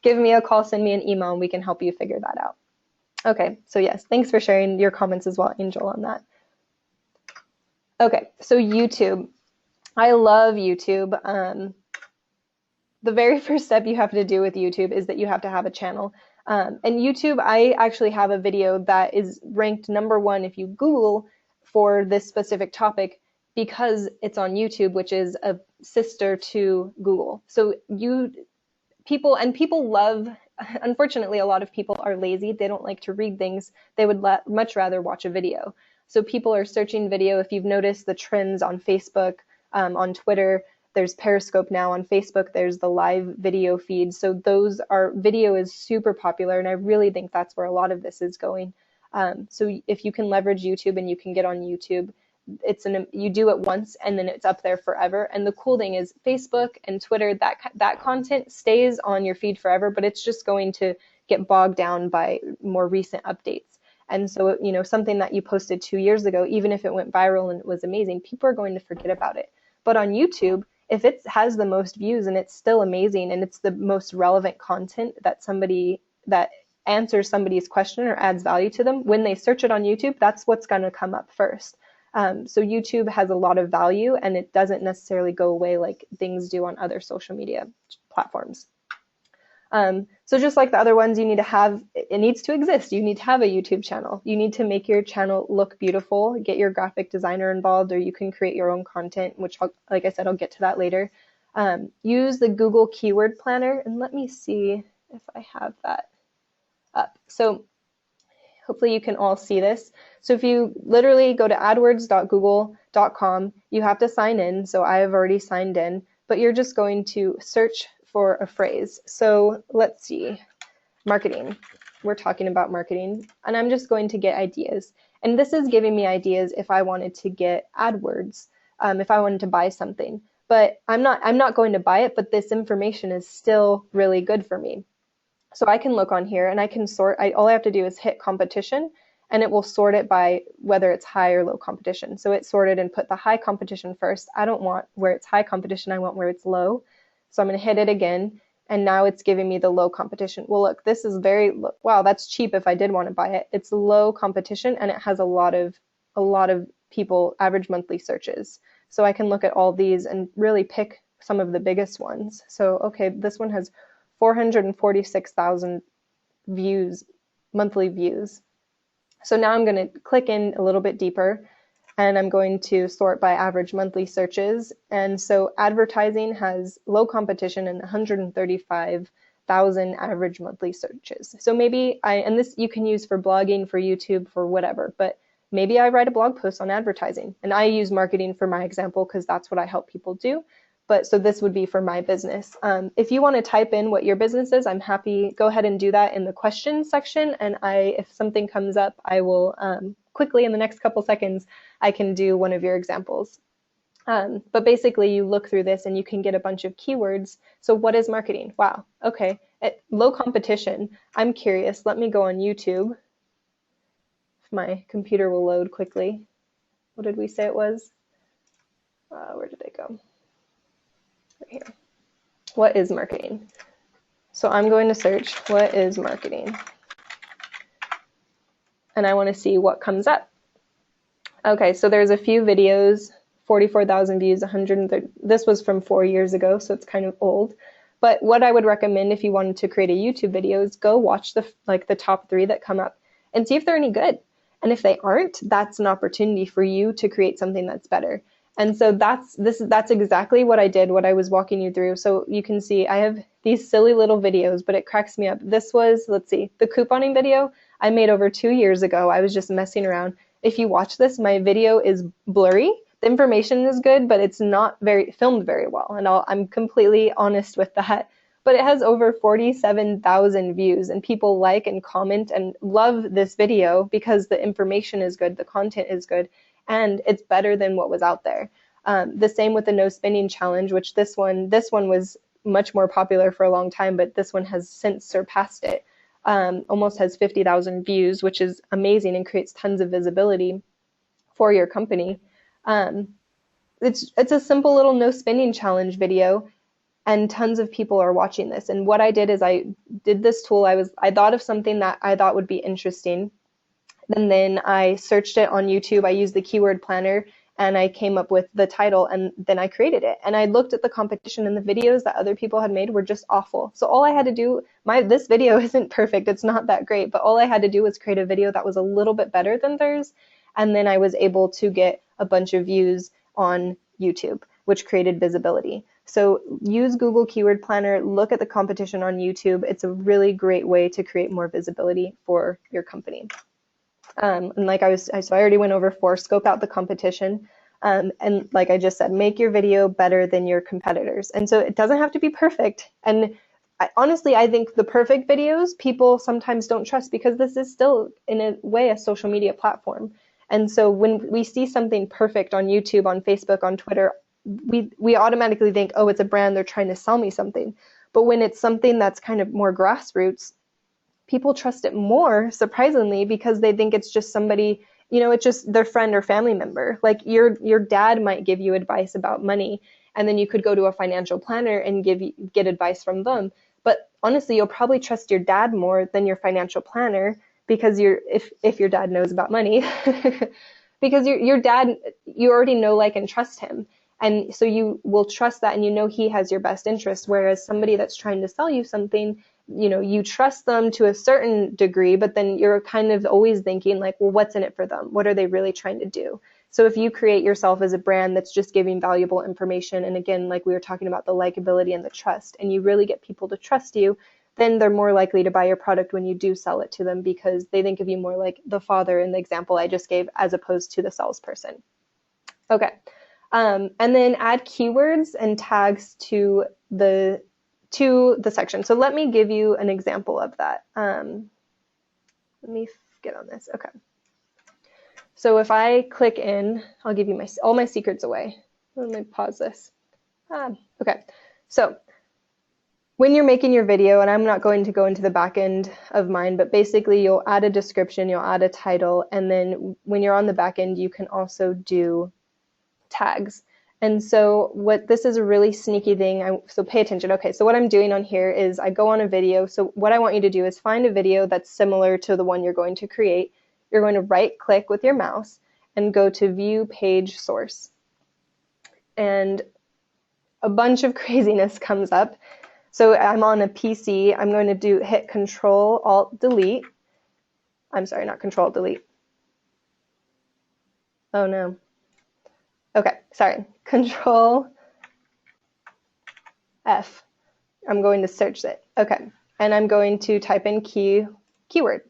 Speaker 2: Give me a call, send me an email, and we can help you figure that out. Okay, so yes, thanks for sharing your comments as well, Angel, on that. Okay, so YouTube. I love YouTube. The very first step you have to do with YouTube is that you have to have a channel. And YouTube, I actually have a video that is ranked #1 if you Google for this specific topic, because it's on YouTube, which is a sister to Google. So people love, unfortunately, a lot of people are lazy. They don't like to read things. They would much rather watch a video. So people are searching video. If you've noticed the trends on Facebook, on Twitter, there's Periscope now. On Facebook, there's the live video feed. So video is super popular, and I really think that's where a lot of this is going. So if you can leverage YouTube and you can get on YouTube, you do it once and then it's up there forever. And the cool thing is Facebook and Twitter, that content stays on your feed forever, but it's just going to get bogged down by more recent updates. And so, something that you posted 2 years ago, even if it went viral and it was amazing, people are going to forget about it. But on YouTube, if it has the most views and it's still amazing and it's the most relevant content that answers somebody's question or adds value to them, when they search it on YouTube, that's what's going to come up first. So YouTube has a lot of value, and it doesn't necessarily go away like things do on other social media platforms. So just like the other ones, it needs to exist. You need to have a YouTube channel. You need to make your channel look beautiful, get your graphic designer involved, or you can create your own content, which, like I said, I'll get to that later. Use the Google Keyword Planner, and let me see if I have that up. So hopefully you can all see this. So if you literally go to adwords.google, jurupa.com. You have to sign in, so I have already signed in, but you're just going to search for a phrase. So let's see, marketing. We're talking about marketing, and I'm just going to get ideas. And this is giving me ideas if I wanted to get AdWords, if I wanted to buy something. But I'm not going to buy it, but this information is still really good for me. So I can look on here and I can sort, all I have to do is hit competition and it will sort it by whether it's high or low competition. So it sorted and put the high competition first. I don't want where it's high competition, I want where it's low. So I'm going to hit it again and now it's giving me the low competition. Well, look, this is wow, that's cheap if I did want to buy it. It's low competition and it has a lot of people, average monthly searches. So I can look at all these and really pick some of the biggest ones. So, okay, this one has 446,000 views, monthly views. So now I'm going to click in a little bit deeper and I'm going to sort by average monthly searches. And so advertising has low competition and 135,000 average monthly searches. So maybe and this you can use for blogging, for YouTube, for whatever, but maybe I write a blog post on advertising and I use marketing for my example because that's what I help people do. But so this would be for my business. If you want to type in what your business is, I'm happy. Go ahead and do that in the questions section. And if something comes up, I will quickly in the next couple seconds, I can do one of your examples. But basically you look through this and you can get a bunch of keywords. So what is marketing? Wow. Okay. At low competition. I'm curious. Let me go on YouTube. If my computer will load quickly. What did we say it was? Where did it go? Right here. What is marketing? So I'm going to search what is marketing. And I want to see what comes up. Okay, so there's a few videos, 44,000 views, 130. This was from 4 years ago, so it's kind of old. But what I would recommend if you wanted to create a YouTube video is go watch the top 3 that come up and see if they're any good. And if they aren't, that's an opportunity for you to create something that's better. And so that's exactly what I did, what I was walking you through. So you can see I have these silly little videos, but it cracks me up. This was, let's see, the couponing video I made over 2 years ago. I was just messing around. If you watch this, my video is blurry. The information is good, but it's not filmed very well. And I'm completely honest with that. But it has over 47,000 views and people like and comment and love this video because the information is good, the content is good, and it's better than what was out there. The same with the no spending challenge, which this one was much more popular for a long time, but this one has since surpassed it. Almost has 50,000 views, which is amazing and creates tons of visibility for your company. It's a simple little no spending challenge video, and tons of people are watching this. And what I did is I did this tool. I thought of something that I thought would be interesting. And then I searched it on YouTube. I used the keyword planner and I came up with the title and then I created it. And I looked at the competition and the videos that other people had made were just awful. So all I had to do, this video isn't perfect. It's not that great, but all I had to do was create a video that was a little bit better than theirs. And then I was able to get a bunch of views on YouTube, which created visibility. So use Google Keyword Planner, look at the competition on YouTube. It's a really great way to create more visibility for your company. And like I already went over 4, scope out the competition. And like I just said, make your video better than your competitors. And so it doesn't have to be perfect. And honestly, I think the perfect videos people sometimes don't trust because this is still in a way a social media platform. And so when we see something perfect on YouTube, on Facebook, on Twitter, we automatically think, oh, it's a brand, they're trying to sell me something. But when it's something that's kind of more grassroots, people trust it more, surprisingly, because they think it's just somebody, it's just their friend or family member. Like your dad might give you advice about money, and then you could go to a financial planner and get advice from them. But honestly, you'll probably trust your dad more than your financial planner because if your dad knows about money, because your dad, you already know, like, and trust him. And so you will trust that and he has your best interest, whereas somebody that's trying to sell you something, you trust them to a certain degree, but then you're kind of always thinking like, well, what's in it for them? What are they really trying to do? So if you create yourself as a brand that's just giving valuable information, and again, like we were talking about the likability and the trust, and you really get people to trust you, then they're more likely to buy your product when you do sell it to them because they think of you more like the father in the example I just gave as opposed to the salesperson. Okay. And then add keywords and tags to the section. So let me give you an example of that. Let me get on this. Okay. So if I click in, I'll give you all my secrets away. Let me pause this. Okay. So when you're making your video, and I'm not going to go into the back end of mine, but basically you'll add a description, you'll add a title, and then when you're on the back end, you can also do tags. And so this is a really sneaky thing, so pay attention. Okay, so what I'm doing on here is I go on a video. So what I want you to do is find a video that's similar to the one you're going to create. You're going to right click with your mouse and go to view page source. And a bunch of craziness comes up. So I'm on a PC. I'm going to hit Control Alt Delete. I'm sorry, not Control Alt Delete. Oh no. Okay, sorry. Control F. I'm going to search it. Okay, and I'm going to type in keyword.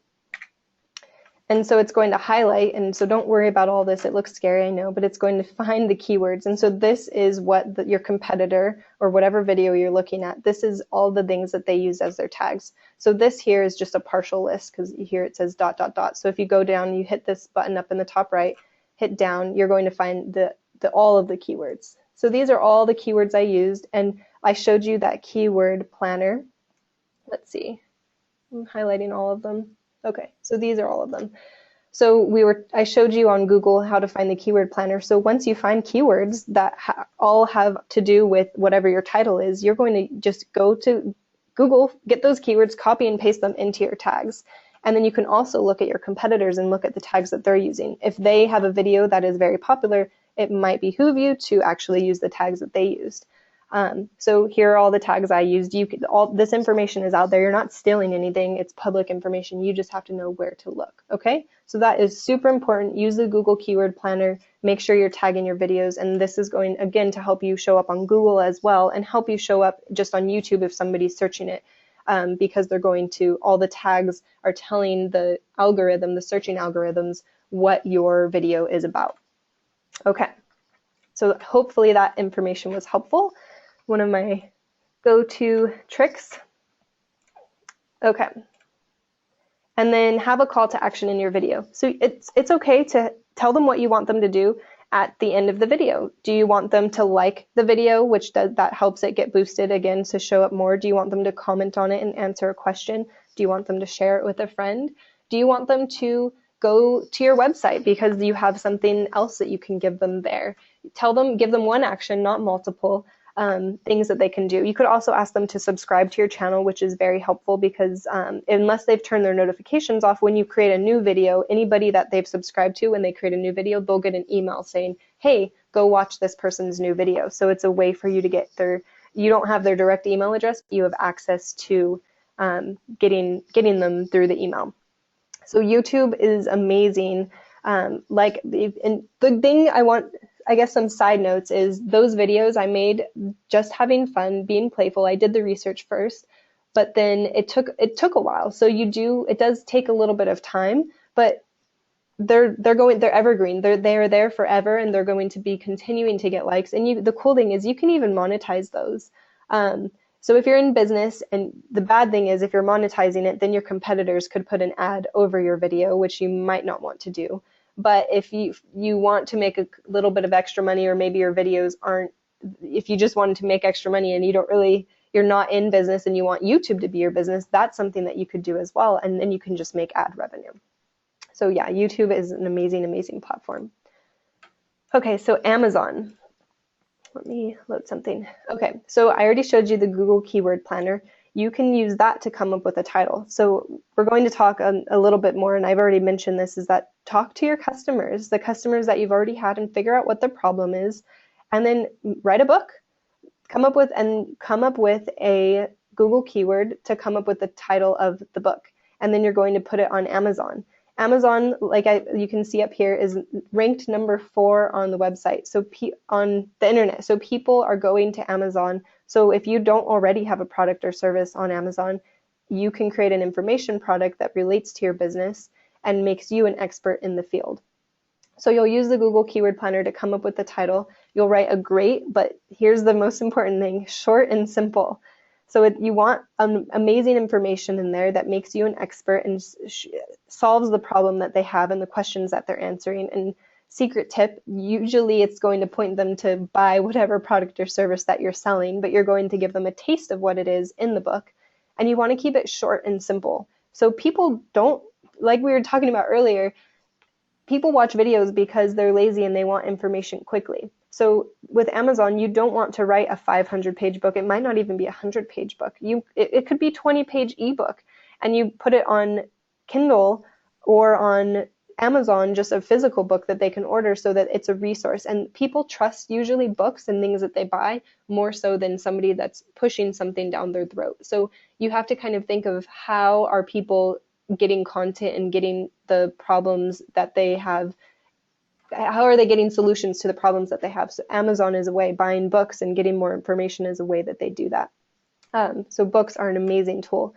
Speaker 2: And so it's going to highlight, and so don't worry about all this. It looks scary, I know, but it's going to find the keywords. And so this is what your competitor or whatever video you're looking at, this is all the things that they use as their tags. So this here is just a partial list because here it says ... So if you go down, you hit this button up in the top right, hit down, you're going to find all of the keywords. So these are all the keywords I used, and I showed you that keyword planner. Let's see, I'm highlighting all of them. Okay, so these are all of them. So I showed you on Google how to find the keyword planner. So once you find keywords that all have to do with whatever your title is, you're going to just go to Google, get those keywords, copy and paste them into your tags. And then you can also look at your competitors and look at the tags that they're using. If they have a video that is very popular, it might behoove you to actually use the tags that they used. So here are all the tags I used. All this information is out there. You're not stealing anything. It's public information. You just have to know where to look. Okay? So that is super important. Use the Google Keyword Planner. Make sure you're tagging your videos. And this is going, again, to help you show up on Google as well and help you show up just on YouTube if somebody's searching it. Because all the tags are telling the algorithm, the searching algorithms, what your video is about. Okay. So hopefully that information was helpful. One of my go-to tricks. Okay. And then have a call to action in your video. So it's okay to tell them what you want them to do at the end of the video. Do you want them to like the video, which that helps it get boosted again to show up more? Do you want them to comment on it and answer a question? Do you want them to share it with a friend? Do you want them to go to your website because you have something else that you can give them there? Give them one action, not multiple. Things that they can do. You could also ask them to subscribe to your channel, which is very helpful because unless they've turned their notifications off, when you create a new video, anybody that they've subscribed to, when they create a new video, they'll get an email saying, hey, go watch this person's new video. So it's a way for you to get you don't have their direct email address, but you have access to getting them through the email. So YouTube is amazing. And the thing I guess some side notes is those videos I made just having fun, being playful. I did the research first, but then it took a while. So it does take a little bit of time, but they're evergreen. They're there forever, and they're going to be continuing to get likes. And the cool thing is you can even monetize those. So if you're in business, and the bad thing is if you're monetizing it, then your competitors could put an ad over your video, which you might not want to do. But if you want to make a little bit of extra money, or maybe your videos if you just wanted to make extra money and you're not in business and you want YouTube to be your business, that's something that you could do as well. And then you can just make ad revenue. So yeah, YouTube is an amazing, amazing platform. Okay, so Amazon. Let me load something. Okay, so I already showed you the Google Keyword Planner. You can use that to come up with a title. So we're going to talk a little bit more, and I've already mentioned this, is that talk to your customers, the customers that you've already had, and figure out what the problem is, and then write a book. Come up with a Google keyword to come up with the title of the book, and then you're going to put it on Amazon. Amazon, you can see up here, is ranked number 4 on the website, so on the internet. So people are going to Amazon. So if you don't already have a product or service on Amazon, you can create an information product that relates to your business and makes you an expert in the field. So you'll use the Google Keyword Planner to come up with the title. You'll write a great, but here's the most important thing, short and simple. So you want amazing information in there that makes you an expert and solves the problem that they have and the questions that they're answering. And secret tip, usually it's going to point them to buy whatever product or service that you're selling, but you're going to give them a taste of what it is in the book. And you want to keep it short and simple. So people don't, like we were talking about earlier, people watch videos because they're lazy and they want information quickly. So with Amazon, you don't want to write a 500-page book. It might not even be a 100-page book. It could be a 20-page ebook, and you put it on Kindle or on Amazon, just a physical book that they can order so that it's a resource. And people trust usually books and things that they buy more so than somebody that's pushing something down their throat. So you have to kind of think of how are people getting content and getting the problems that they have, how are they getting solutions to the problems that they have. So Amazon is a way, buying books and getting more information is a way that they do that. So books are an amazing tool.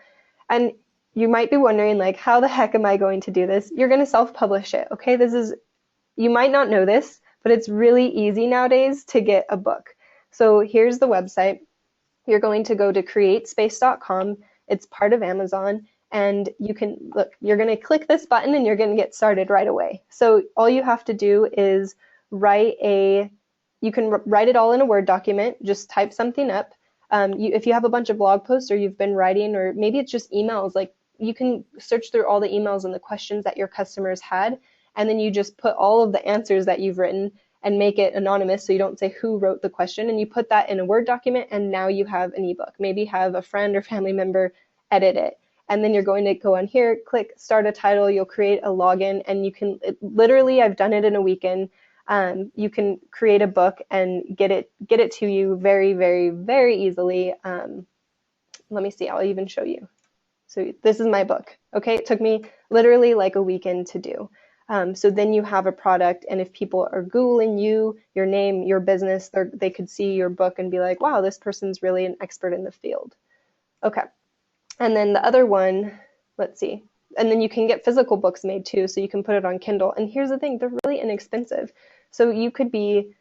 Speaker 2: And you might be wondering, like, how the heck am I going to do this? You're going to self-publish it, okay? You might not know this, but it's really easy nowadays to get a book. So here's the website. You're going to go to createspace.com. It's part of Amazon. And you can look, you're going to click this button and you're going to get started right away. So all you have to do is you can write it all in a Word document, just type something up. If you have a bunch of blog posts or you've been writing, or maybe it's just emails, like you can search through all the emails and the questions that your customers had, and then you just put all of the answers that you've written and make it anonymous so you don't say who wrote the question, and you put that in a Word document, and now you have an ebook. Maybe have a friend or family member edit it. And then you're going to go on here, click start a title, you'll create a login, and you can literally, I've done it in a weekend. You can create a book and get it to you very, very, very easily. Let me see, I'll even show you. So this is my book. Okay, it took me literally like a weekend to do. So then you have a product, and if people are Googling you, your name, your business, they could see your book and be like, wow, this person's really an expert in the field. Okay. And then the other one, let's see, and then you can get physical books made too, so you can put it on Kindle. And here's the thing, they're really inexpensive. So you could be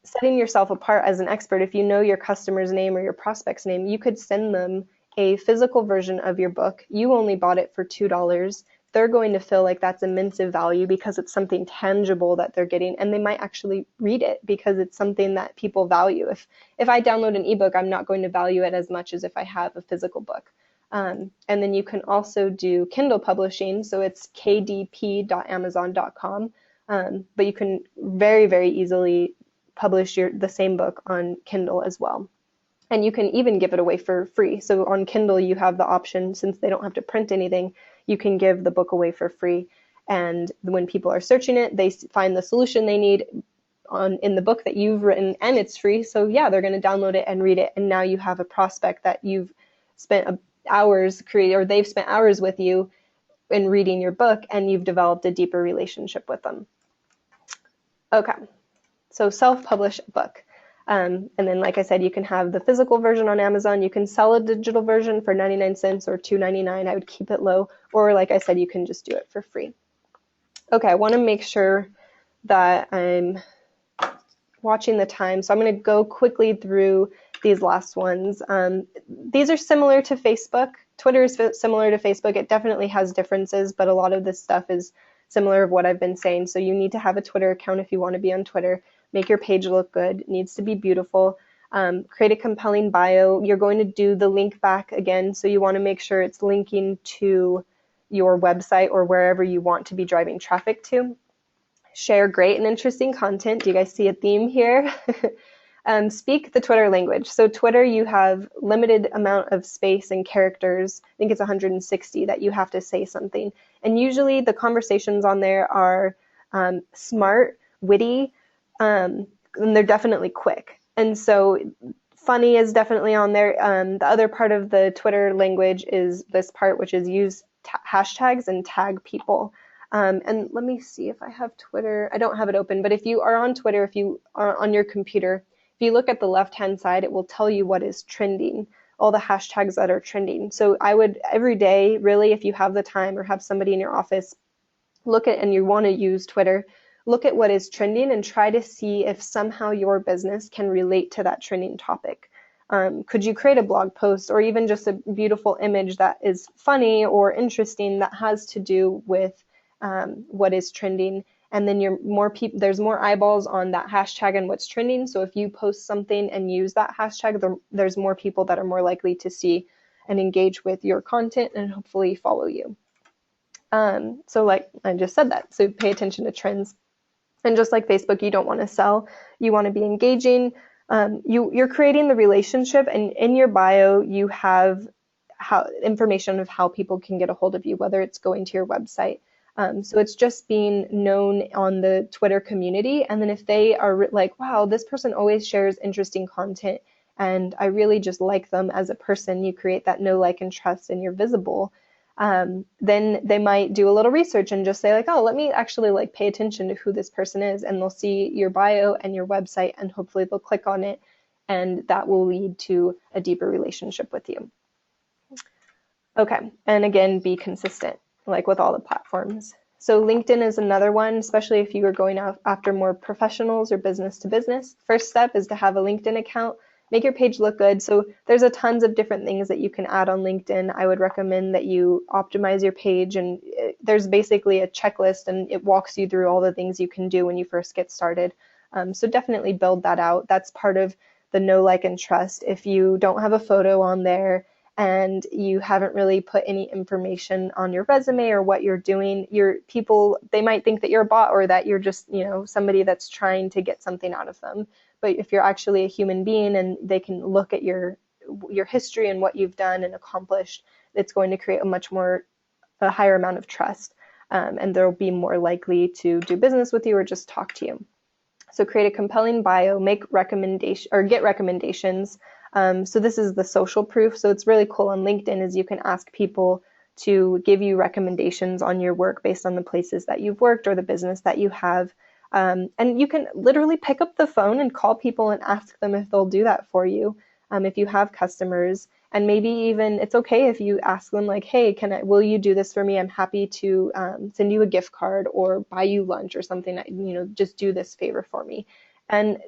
Speaker 2: setting yourself apart as an expert. If you know your customer's name or your prospect's name, you could send them a physical version of your book. You only bought it for $2. They're going to feel like that's immense value because it's something tangible that they're getting, and they might actually read it because it's something that people value. If I download an ebook, I'm not going to value it as much as if I have a physical book. And then you can also do Kindle publishing, so it's kdp.amazon.com, but you can very, very easily publish the same book on Kindle as well. And you can even give it away for free. So on Kindle, you have the option, since they don't have to print anything, you can give the book away for free. And when people are searching it, they find the solution they need in the book that you've written, and it's free. So yeah, they're going to download it and read it. And now you have a prospect that you've spent hours or they've spent hours with you in reading your book, and you've developed a deeper relationship with them. Okay, so self-publish a book. And then, like I said, you can have the physical version on Amazon. You can sell a digital version for 99 cents or $2.99. I would keep it low. Or like I said, you can just do it for free. Okay, I want to make sure that I'm watching the time. So I'm going to go quickly through these last ones. These are similar to Facebook. Twitter is similar to Facebook. It definitely has differences, but a lot of this stuff is similar of what I've been saying. So you need to have a Twitter account if you want to be on Twitter. Make your page look good. It needs to be beautiful. Create a compelling bio. You're going to do the link back again, so you want to make sure it's linking to your website or wherever you want to be driving traffic to. Share great and interesting content. Do you guys see a theme here? Speak the Twitter language. So Twitter, you have limited amount of space and characters. I think it's 160 that you have to say something. And usually the conversations on there are smart, witty, and they're definitely quick. And so funny is definitely on there. The other part of the Twitter language is this part, which is use hashtags and tag people. And let me see if I have Twitter. I don't have it open, but if you are on Twitter, if you are on your computer, if you look at the left-hand side, it will tell you what is trending, all the hashtags that are trending. So I would every day, really, if you have the time or have somebody in your office, look at, and you want to use Twitter, look at what is trending and try to see if somehow your business can relate to that trending topic. Could you create a blog post or even just a beautiful image that is funny or interesting that has to do with what is trending? And then there's more eyeballs on that hashtag and what's trending. So if you post something and use that hashtag, there's more people that are more likely to see and engage with your content and hopefully follow you. So like I just said that, so pay attention to trends. And just like Facebook, you don't want to sell, you want to be engaging. You're creating the relationship, and in your bio, you have information of how people can get a hold of you, whether it's going to your website. So it's just being known on the Twitter community. And then if they are like, wow, this person always shares interesting content, and I really just like them as a person, you create that know, like, and trust, and you're visible. Then they might do a little research and just say like, oh, let me actually like pay attention to who this person is, and they'll see your bio and your website, and hopefully they'll click on it, and that will lead to a deeper relationship with you. Okay, and again, be consistent, like with all the platforms. So LinkedIn is another one, especially if you are going after more professionals or business to business. First step is to have a LinkedIn account. Make your page look good. So there's a tons of different things that you can add on LinkedIn. I would recommend that you optimize your page, and there's basically a checklist, and it walks you through all the things you can do when you first get started. So definitely build that out. That's part of the know, like, and trust. If you don't have a photo on there and you haven't really put any information on your resume or what you're doing, they might think that you're a bot, or that you're just, somebody that's trying to get something out of them. But if you're actually a human being and they can look at your history and what you've done and accomplished, it's going to create a higher amount of trust, and they'll be more likely to do business with you or just talk to you. So create a compelling bio, get recommendations. So this is the social proof. So it's really cool on LinkedIn is you can ask people to give you recommendations on your work based on the places that you've worked or the business that you have. And you can literally pick up the phone and call people and ask them if they'll do that for you. If you have customers, and maybe even it's okay if you ask them like, hey, will you do this for me? I'm happy to send you a gift card or buy you lunch or something, just do this favor for me. And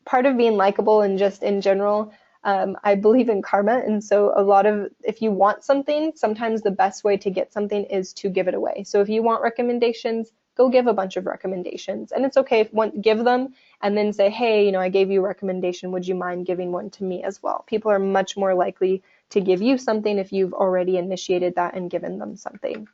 Speaker 2: part of being likable and just in general, I believe in karma. And so if you want something, sometimes the best way to get something is to give it away. So if you want recommendations, go give a bunch of recommendations. And it's okay if give them and then say, hey, I gave you a recommendation. Would you mind giving one to me as well? People are much more likely to give you something if you've already initiated that and given them something.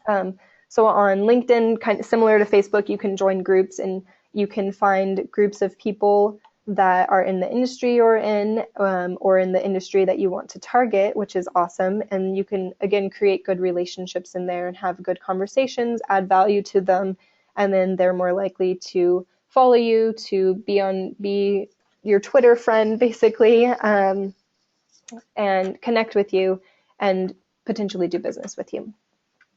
Speaker 2: So on LinkedIn, kind of similar to Facebook, you can join groups, and you can find groups of people that are in the industry you're in, or in the industry that you want to target, which is awesome. And you can, again, create good relationships in there and have good conversations, add value to them, and then they're more likely to follow you, to be your Twitter friend, basically, and connect with you and potentially do business with you.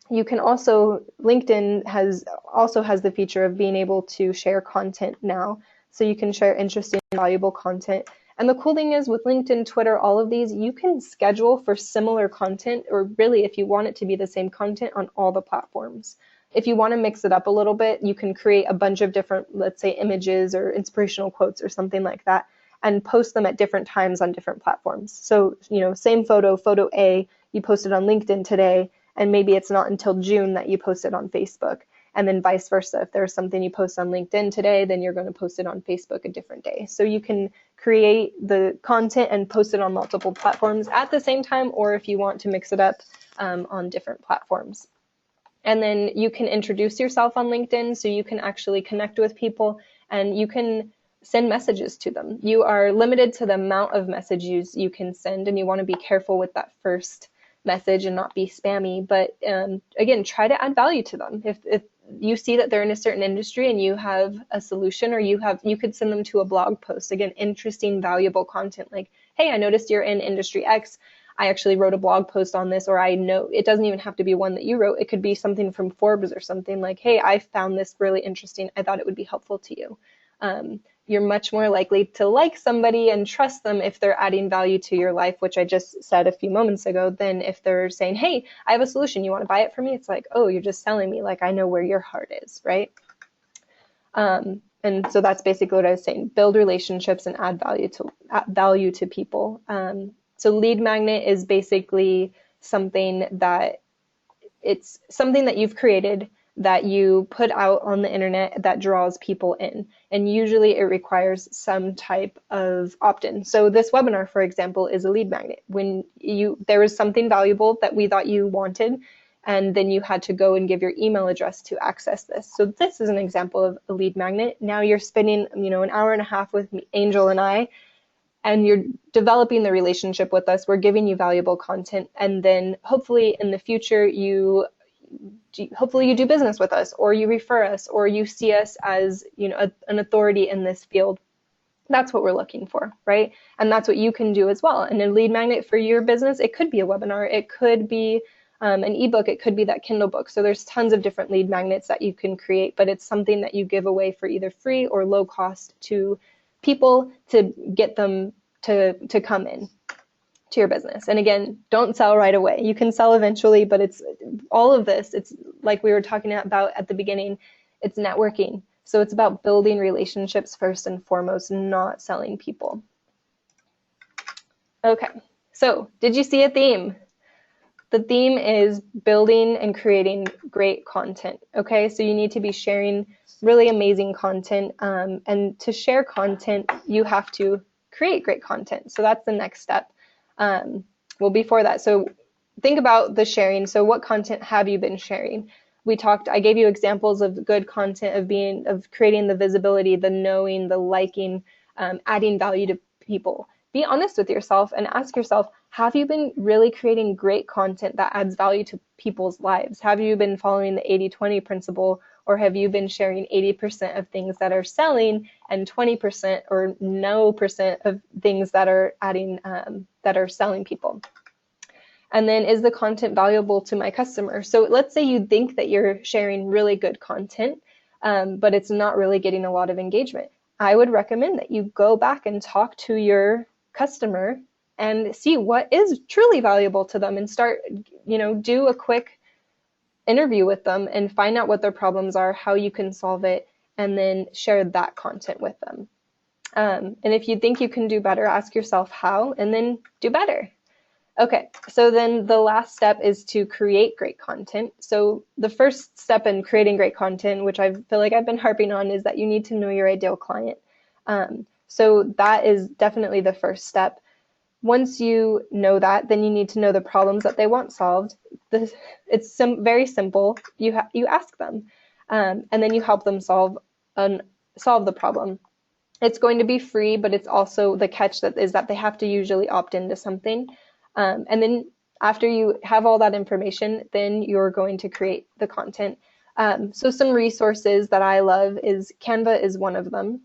Speaker 2: You can also, LinkedIn also has the feature of being able to share content now. So you can share interesting, valuable content. And the cool thing is with LinkedIn, Twitter, all of these, you can schedule for similar content, or really if you want it to be the same content on all the platforms. If you want to mix it up a little bit, you can create a bunch of different, let's say, images or inspirational quotes or something like that, and post them at different times on different platforms. So, same photo A, you posted on LinkedIn today, and maybe it's not until June that you post it on Facebook. And then vice versa. If there's something you post on LinkedIn today, then you're going to post it on Facebook a different day. So you can create the content and post it on multiple platforms at the same time, or if you want to mix it up on different platforms. And then you can introduce yourself on LinkedIn, so you can actually connect with people and you can send messages to them. You are limited to the amount of messages you can send, and you want to be careful with that first message and not be spammy. But again, try to add value to them. If you see that they're in a certain industry and you have a solution, or you could send them to a blog post. Again, interesting, valuable content like, hey, I noticed you're in industry X. I actually wrote a blog post on this, or I know it doesn't even have to be one that you wrote. It could be something from Forbes or something like, hey, I found this really interesting. I thought it would be helpful to you. You're much more likely to like somebody and trust them if they're adding value to your life, which I just said a few moments ago, than if they're saying, hey, I have a solution. You want to buy it for me? It's like, oh, you're just selling me. Like, I know where your heart is, right? And so that's basically what I was saying: build relationships and add value to people. So lead magnet is basically something that it's something that you've created that you put out on the internet that draws people in. And usually it requires some type of opt-in. So this webinar, for example, is a lead magnet. When there was something valuable that we thought you wanted, and then you had to go and give your email address to access this. So this is an example of a lead magnet. Now you're spending, an hour and a half with Angel and I, and you're developing the relationship with us. We're giving you valuable content, and then hopefully in the future hopefully you do business with us, or you refer us, or you see us as an authority in this field. That's what we're looking for, right? And that's what you can do as well. And a lead magnet for your business, it could be a webinar, it could be an ebook, it could be that Kindle book. So there's tons of different lead magnets that you can create, but it's something that you give away for either free or low cost to people to get them to come in to your business. And again, don't sell right away. You can sell eventually, but it's all of this. It's like we were talking about at the beginning, it's networking. So it's about building relationships first and foremost, not selling people. Okay, so did you see a theme? The theme is building and creating great content. Okay, so you need to be sharing really amazing content. And to share content, you have to create great content. So that's the next step. Well, before that, so think about the sharing. So what content have you been sharing? I gave you examples of good content, of creating the visibility, the knowing, the liking, adding value to people. Be honest with yourself and ask yourself, have you been really creating great content that adds value to people's lives? Have you been following the 80-20 principle, or have you been sharing 80% of things that are selling and 20% or no percent of things that are that are selling people? And then, is the content valuable to my customer? So let's say you think that you're sharing really good content, but it's not really getting a lot of engagement. I would recommend that you go back and talk to your customer and see what is truly valuable to them, and start, do a quick interview with them and find out what their problems are, how you can solve it, and then share that content with them. And if you think you can do better, ask yourself how, and then do better. Okay, so then the last step is to create great content. So the first step in creating great content, which I feel like I've been harping on, is that you need to know your ideal client. So that is definitely the first step. Once you know that, then you need to know the problems that they want solved. It's very simple. You ask them, and then you help them solve the problem. It's going to be free, but it's also the catch that they have to usually opt into something. And then after you have all that information, then you're going to create the content. So some resources that I love is Canva is one of them.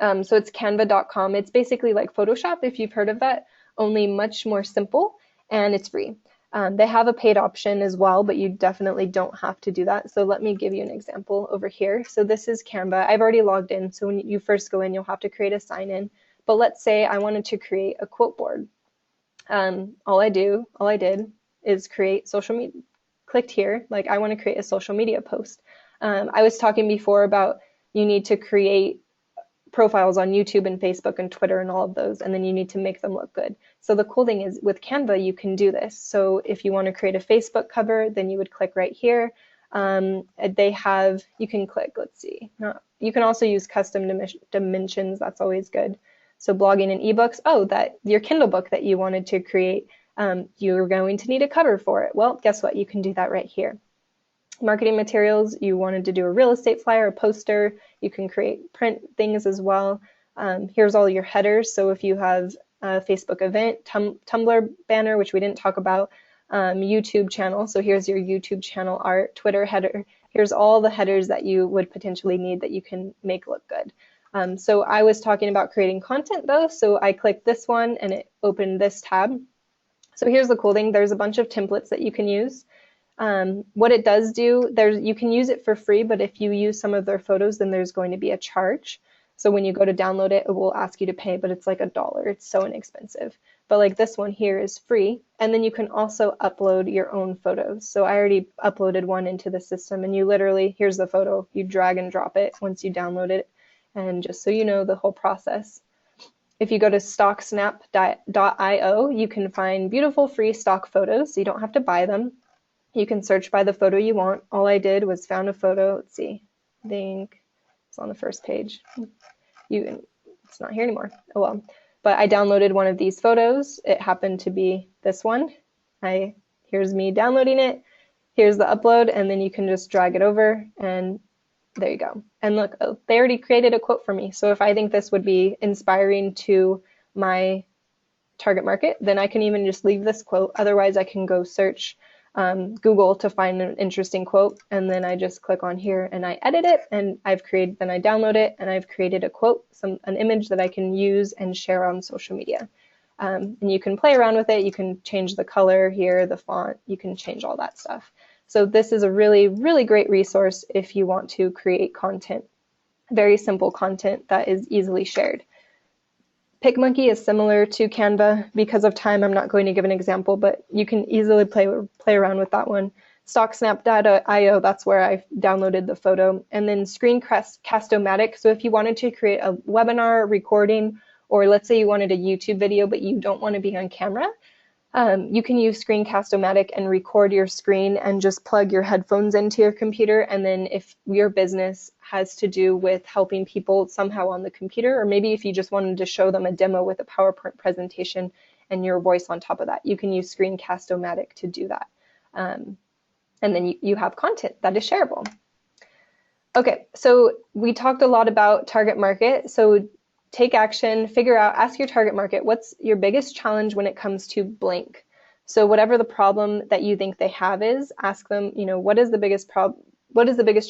Speaker 2: So it's canva.com. It's basically like Photoshop, if you've heard of that, only much more simple, and it's free. They have a paid option as well, but you definitely don't have to do that. So let me give you an example over here. So this is Canva. I've already logged in. So when you first go in, you'll have to create a sign in. But let's say I wanted to create a quote board. All I did is create social media. Clicked here, like I want to create a social media post. I was talking before about you need to create profiles on YouTube and Facebook and Twitter and all of those, and then you need to make them look good. So the cool thing is with Canva, you can do this. So if you want to create a Facebook cover, then you would click right here. You can click, let's see, you can also use custom dimensions. That's always good. So blogging and ebooks, that your Kindle book that you wanted to create, you're going to need a cover for it. Well, guess what? You can do that right here. Marketing materials, you wanted to do a real estate flyer, a poster, you can create print things as well. Here's all your headers. So if you have a Facebook event, Tumblr banner, which we didn't talk about, YouTube channel. So here's your YouTube channel art, Twitter header. Here's all the headers that you would potentially need that you can make look good. So I was talking about creating content though. So I clicked this one and it opened this tab. So here's the cool thing. There's a bunch of templates that you can use. What it does do, you can use it for free, but if you use some of their photos, then there's going to be a charge. So when you go to download it, it will ask you to pay, but it's like $1. It's so inexpensive. but like this one here is free. And then you can also upload your own photos. So I already uploaded one into the system, and you literally, here's the photo, you drag and drop it once you download it. And just so you know the whole process. If you go to stocksnap.io, you can find beautiful free stock photos, so you don't have to buy them. You can search by the photo you want. All I did was found a photo. Let's see, I think it's on the first page. It's not here anymore. Oh well. But I downloaded one of these photos. It happened to be this one. Here's me downloading it. Here's the upload, and then you can just drag it over, and there you go. And look, they already created a quote for me. So if I think this would be inspiring to my target market, then I can even just leave this quote. Otherwise, I can go search Google to find an interesting quote, and then I just click on here and I edit it, and then I download it, and I've created a quote, an image that I can use and share on social media. And you can play around with it. You can change the color here, the font, you can change all that stuff. So this is a really, really great resource if you want to create content, very simple content that is easily shared. PicMonkey is similar to Canva. Because of time, I'm not going to give an example, but you can easily play around with that one. Stocksnap.io, that's where I downloaded the photo. And then Screencast-O-Matic. So if you wanted to create a webinar recording, or let's say you wanted a YouTube video, but you don't want to be on camera, you can use Screencast-O-Matic and record your screen and just plug your headphones into your computer. And then if your business has to do with helping people somehow on the computer, or maybe if you just wanted to show them a demo with a PowerPoint presentation and your voice on top of that, you can use Screencast-O-Matic to do that. And then you have content that is shareable. Okay, so we talked a lot about target market. So take action, figure out, ask your target market, what's your biggest challenge when it comes to blank? So whatever the problem that you think they have is, ask them, what is the biggest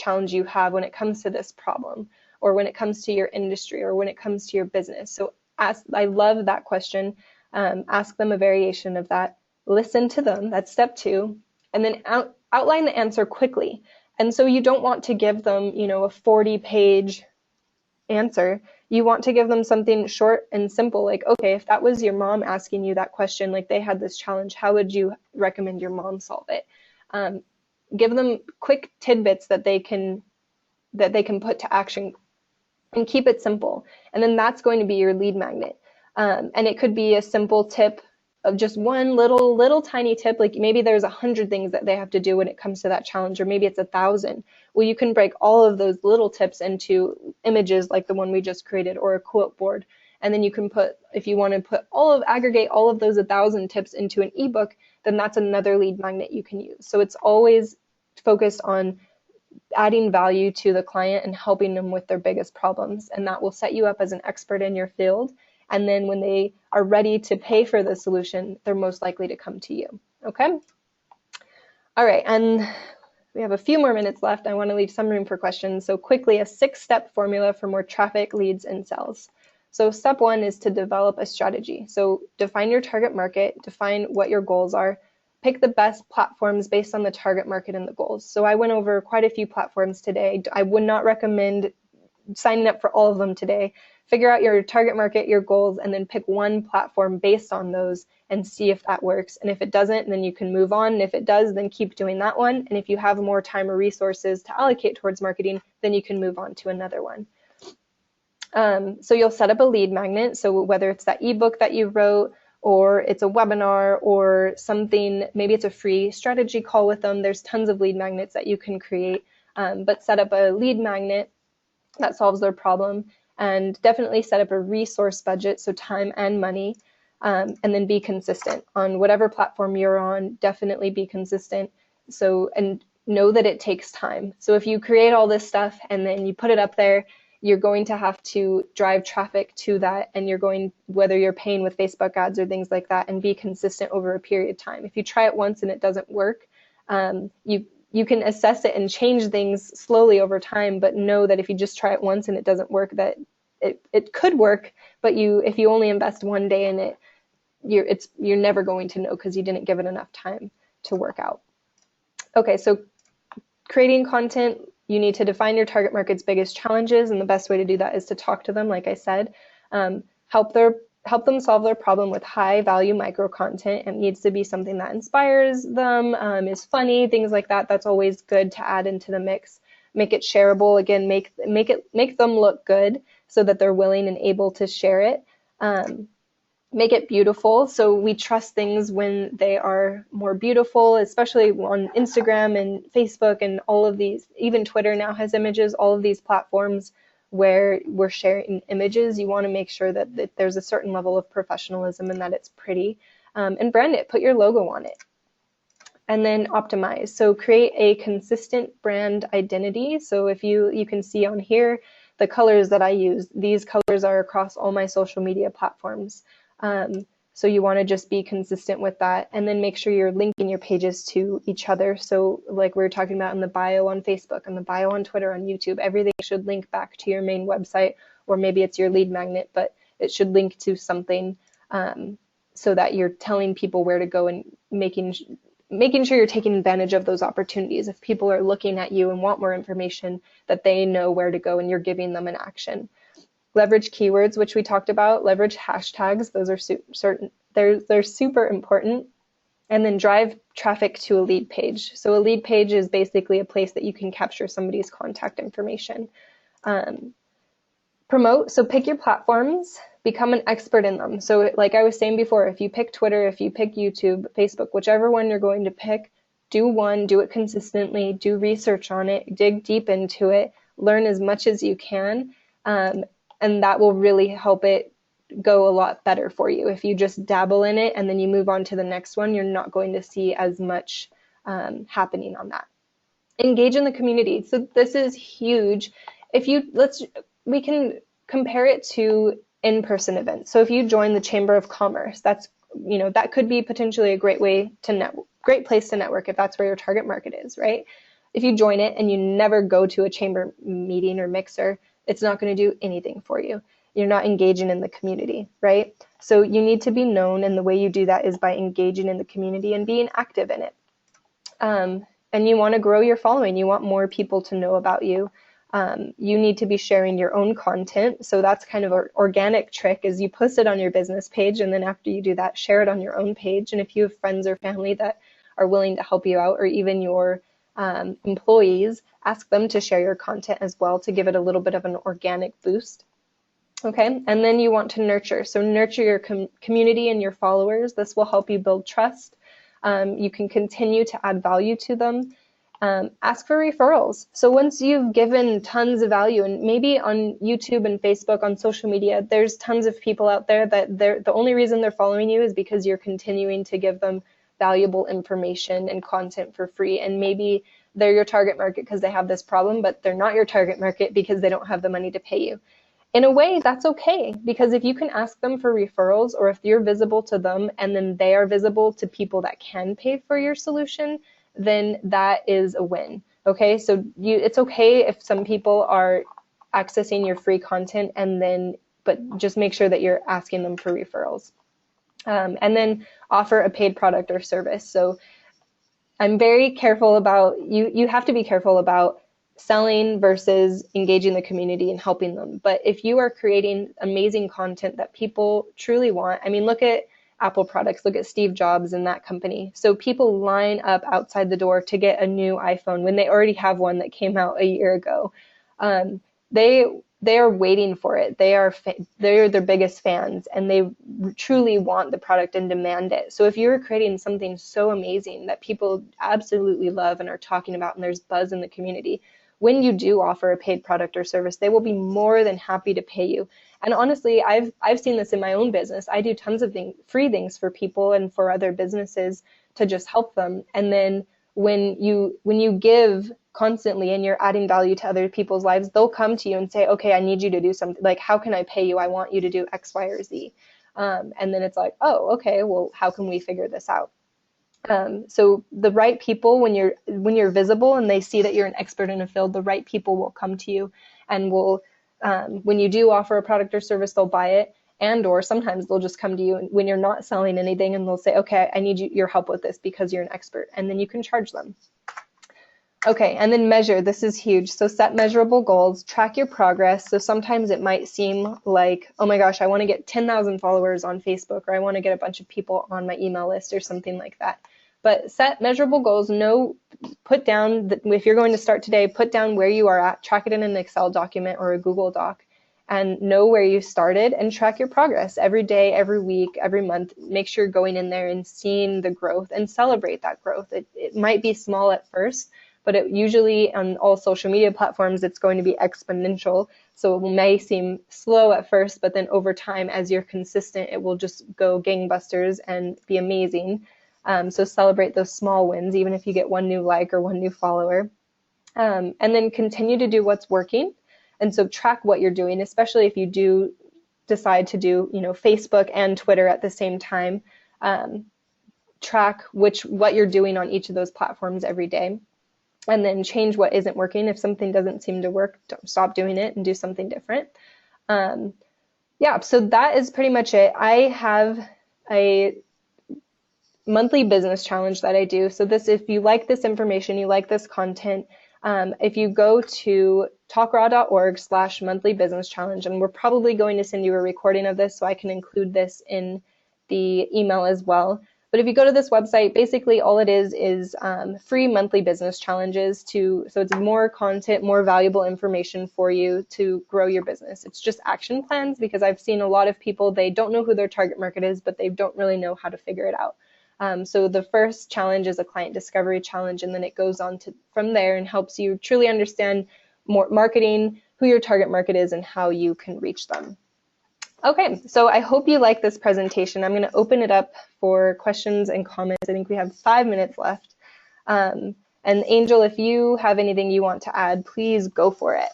Speaker 2: challenge you have when it comes to this problem, or when it comes to your industry, or when it comes to your business? So I love that question. Ask them a variation of that. Listen to them, that's step 2, and then outline the answer quickly. And so you don't want to give them, a 40-page answer. You want to give them something short and simple, like, okay, if that was your mom asking you that question, like they had this challenge, how would you recommend your mom solve it? Give them quick tidbits that they can put to action, and keep it simple. And then that's going to be your lead magnet. And it could be a simple tip of just one little tiny tip, like maybe there's 100 things that they have to do when it comes to that challenge, or maybe it's 1,000. Well, you can break all of those little tips into images like the one we just created, or a quote board. And then you can if you want to aggregate all of those 1,000 tips into an ebook, then that's another lead magnet you can use. So it's always focused on adding value to the client and helping them with their biggest problems. And that will set you up as an expert in your field. And then when they are ready to pay for the solution, they're most likely to come to you. Okay? All right, and we have a few more minutes left. I want to leave some room for questions. So quickly, a 6-step formula for more traffic, leads, and sales. So step 1 is to develop a strategy. So define your target market, define what your goals are, pick the best platforms based on the target market and the goals. So I went over quite a few platforms today. I would not recommend signing up for all of them today. Figure out your target market, your goals, and then pick one platform based on those and see if that works. And if it doesn't, then you can move on. And if it does, then keep doing that one. And if you have more time or resources to allocate towards marketing, then you can move on to another one. So you'll set up a lead magnet. So whether it's that ebook that you wrote, or it's a webinar, or something, maybe it's a free strategy call with them. There's tons of lead magnets that you can create, but set up a lead magnet that solves their problem. And definitely set up a resource budget, so time and money, and then be consistent on whatever platform you're on. Definitely be consistent. So, and know that it takes time. So if you create all this stuff and then you put it up there, you're going to have to drive traffic to that, and whether you're paying with Facebook ads or things like that, and be consistent over a period of time. If you try it once and it doesn't work, you can assess it and change things slowly over time, but know that if you just try it once and it doesn't work, that it could work, but if you only invest one day in it, you're never going to know, because you didn't give it enough time to work out. Okay, so creating content, you need to define your target market's biggest challenges, and the best way to do that is to talk to them, like I said. Help help them solve their problem with high value micro content. It needs to be something that inspires them, is funny, things like that. That's always good to add into the mix. Make it shareable. Again, make them look good so that they're willing and able to share it. Make it beautiful. So we trust things when they are more beautiful, especially on Instagram and Facebook and all of these. Even Twitter now has images. All of these platforms where we're sharing images, you want to make sure that there's a certain level of professionalism and that it's pretty. And brand it. Put your logo on it. And then optimize. So create a consistent brand identity. So if you can see on here the colors that I use, these colors are across all my social media platforms. So you want to just be consistent with that, and then make sure you're linking your pages to each other. So like we were talking about in the bio on Facebook and the bio on Twitter, on YouTube, everything should link back to your main website, or maybe it's your lead magnet, but it should link to something so that you're telling people where to go and making sure you're taking advantage of those opportunities. If people are looking at you and want more information, that they know where to go and you're giving them an action. Leverage keywords, which we talked about. Leverage hashtags. Those are they're super important. And then drive traffic to a lead page. So a lead page is basically a place that you can capture somebody's contact information. Promote. So pick your platforms, become an expert in them. So like I was saying before, if you pick Twitter, if you pick YouTube, Facebook, whichever one you're going to pick, do it consistently, do research on it, dig deep into it, learn as much as you can. And that will really help it go a lot better for you. If you just dabble in it and then you move on to the next one, you're not going to see as much happening on that. Engage in the community. So this is huge. We can compare it to in-person events. So if you join the Chamber of Commerce, that could be potentially a great place to network if that's where your target market is, right? If you join it and you never go to a chamber meeting or mixer, it's not going to do anything for you. You're not engaging in the community, right? So you need to be known, and the way you do that is by engaging in the community and being active in it. And you want to grow your following. You want more people to know about you. You need to be sharing your own content. So that's kind of an organic trick, is you post it on your business page, and then after you do that, share it on your own page. And if you have friends or family that are willing to help you out, or even your employees, ask them to share your content as well to give it a little bit of an organic boost. Okay, and then you want to nurture. So nurture your community and your followers. This will help you build trust. You can continue to add value to them. Ask for referrals. So once you've given tons of value, and maybe on YouTube and Facebook, on social media, there's tons of people out there that the only reason they're following you is because you're continuing to give them valuable information and content for free. And maybe they're your target market because they have this problem, but they're not your target market because they don't have the money to pay you. In a way, that's okay, because if you can ask them for referrals, or if you're visible to them and then they are visible to people that can pay for your solution, then that is a win. Okay, so it's okay if some people are accessing your free content, but just make sure that you're asking them for referrals. And then offer a paid product or service. So I'm very careful about, you have to be careful about selling versus engaging the community and helping them. But if you are creating amazing content that people truly want, I mean, look at Apple products, look at Steve Jobs and that company. So people line up outside the door to get a new iPhone when they already have one that came out a year ago. They are waiting for it. They're their biggest fans, and they truly want the product and demand it. So if you're creating something so amazing that people absolutely love and are talking about, and there's buzz in the community, when you do offer a paid product or service, they will be more than happy to pay you. And honestly, I've seen this in my own business. I do tons of free things for people and for other businesses to just help them. And then when you give constantly and you're adding value to other people's lives, they'll come to you and say, okay, I need you to do something. Like, how can I pay you? I want you to do X, Y, or Z. And then it's like, oh, okay, well, how can we figure this out? So the right people, when you're visible and they see that you're an expert in a field, the right people will come to you and will, when you do offer a product or service, they'll buy it. And or sometimes they'll just come to you when you're not selling anything, and they'll say, okay, I need your help with this because you're an expert. And then you can charge them. Okay, and then measure. This is huge. So set measurable goals, track your progress. So sometimes it might seem like, oh my gosh, I want to get 10,000 followers on Facebook, or I want to get a bunch of people on my email list or something like that. But set measurable goals. Put down, if you're going to start today, put down where you are at, track it in an Excel document or a Google Doc, and know where you started and track your progress every day, every week, every month. Make sure you're going in there and seeing the growth and celebrate that growth. It might be small at first, but it usually on all social media platforms, it's going to be exponential. So it may seem slow at first, but then over time, as you're consistent, it will just go gangbusters and be amazing. So celebrate those small wins, even if you get one new like or one new follower. And then continue to do what's working. And so track what you're doing, especially if you do decide to do, Facebook and Twitter at the same time. Track what you're doing on each of those platforms every day. And then change what isn't working. If something doesn't seem to work, don't stop doing it and do something different. Yeah, so that is pretty much it. I have a monthly business challenge that I do. So if you like this information, you like this content, if you go to talkraw.org/monthly business challenge, and we're probably going to send you a recording of this so I can include this in the email as well. But if you go to this website, basically all it is free monthly business challenges so it's more content, more valuable information for you to grow your business. It's just action plans, because I've seen a lot of people, they don't know who their target market is, but they don't really know how to figure it out. So the first challenge is a client discovery challenge, and then it goes on from there and helps you truly understand more marketing, who your target market is, and how you can reach them. Okay, so I hope you like this presentation. I'm going to open it up for questions and comments. I think we have 5 minutes left. And Angel, if you have anything you want to add, please go for it.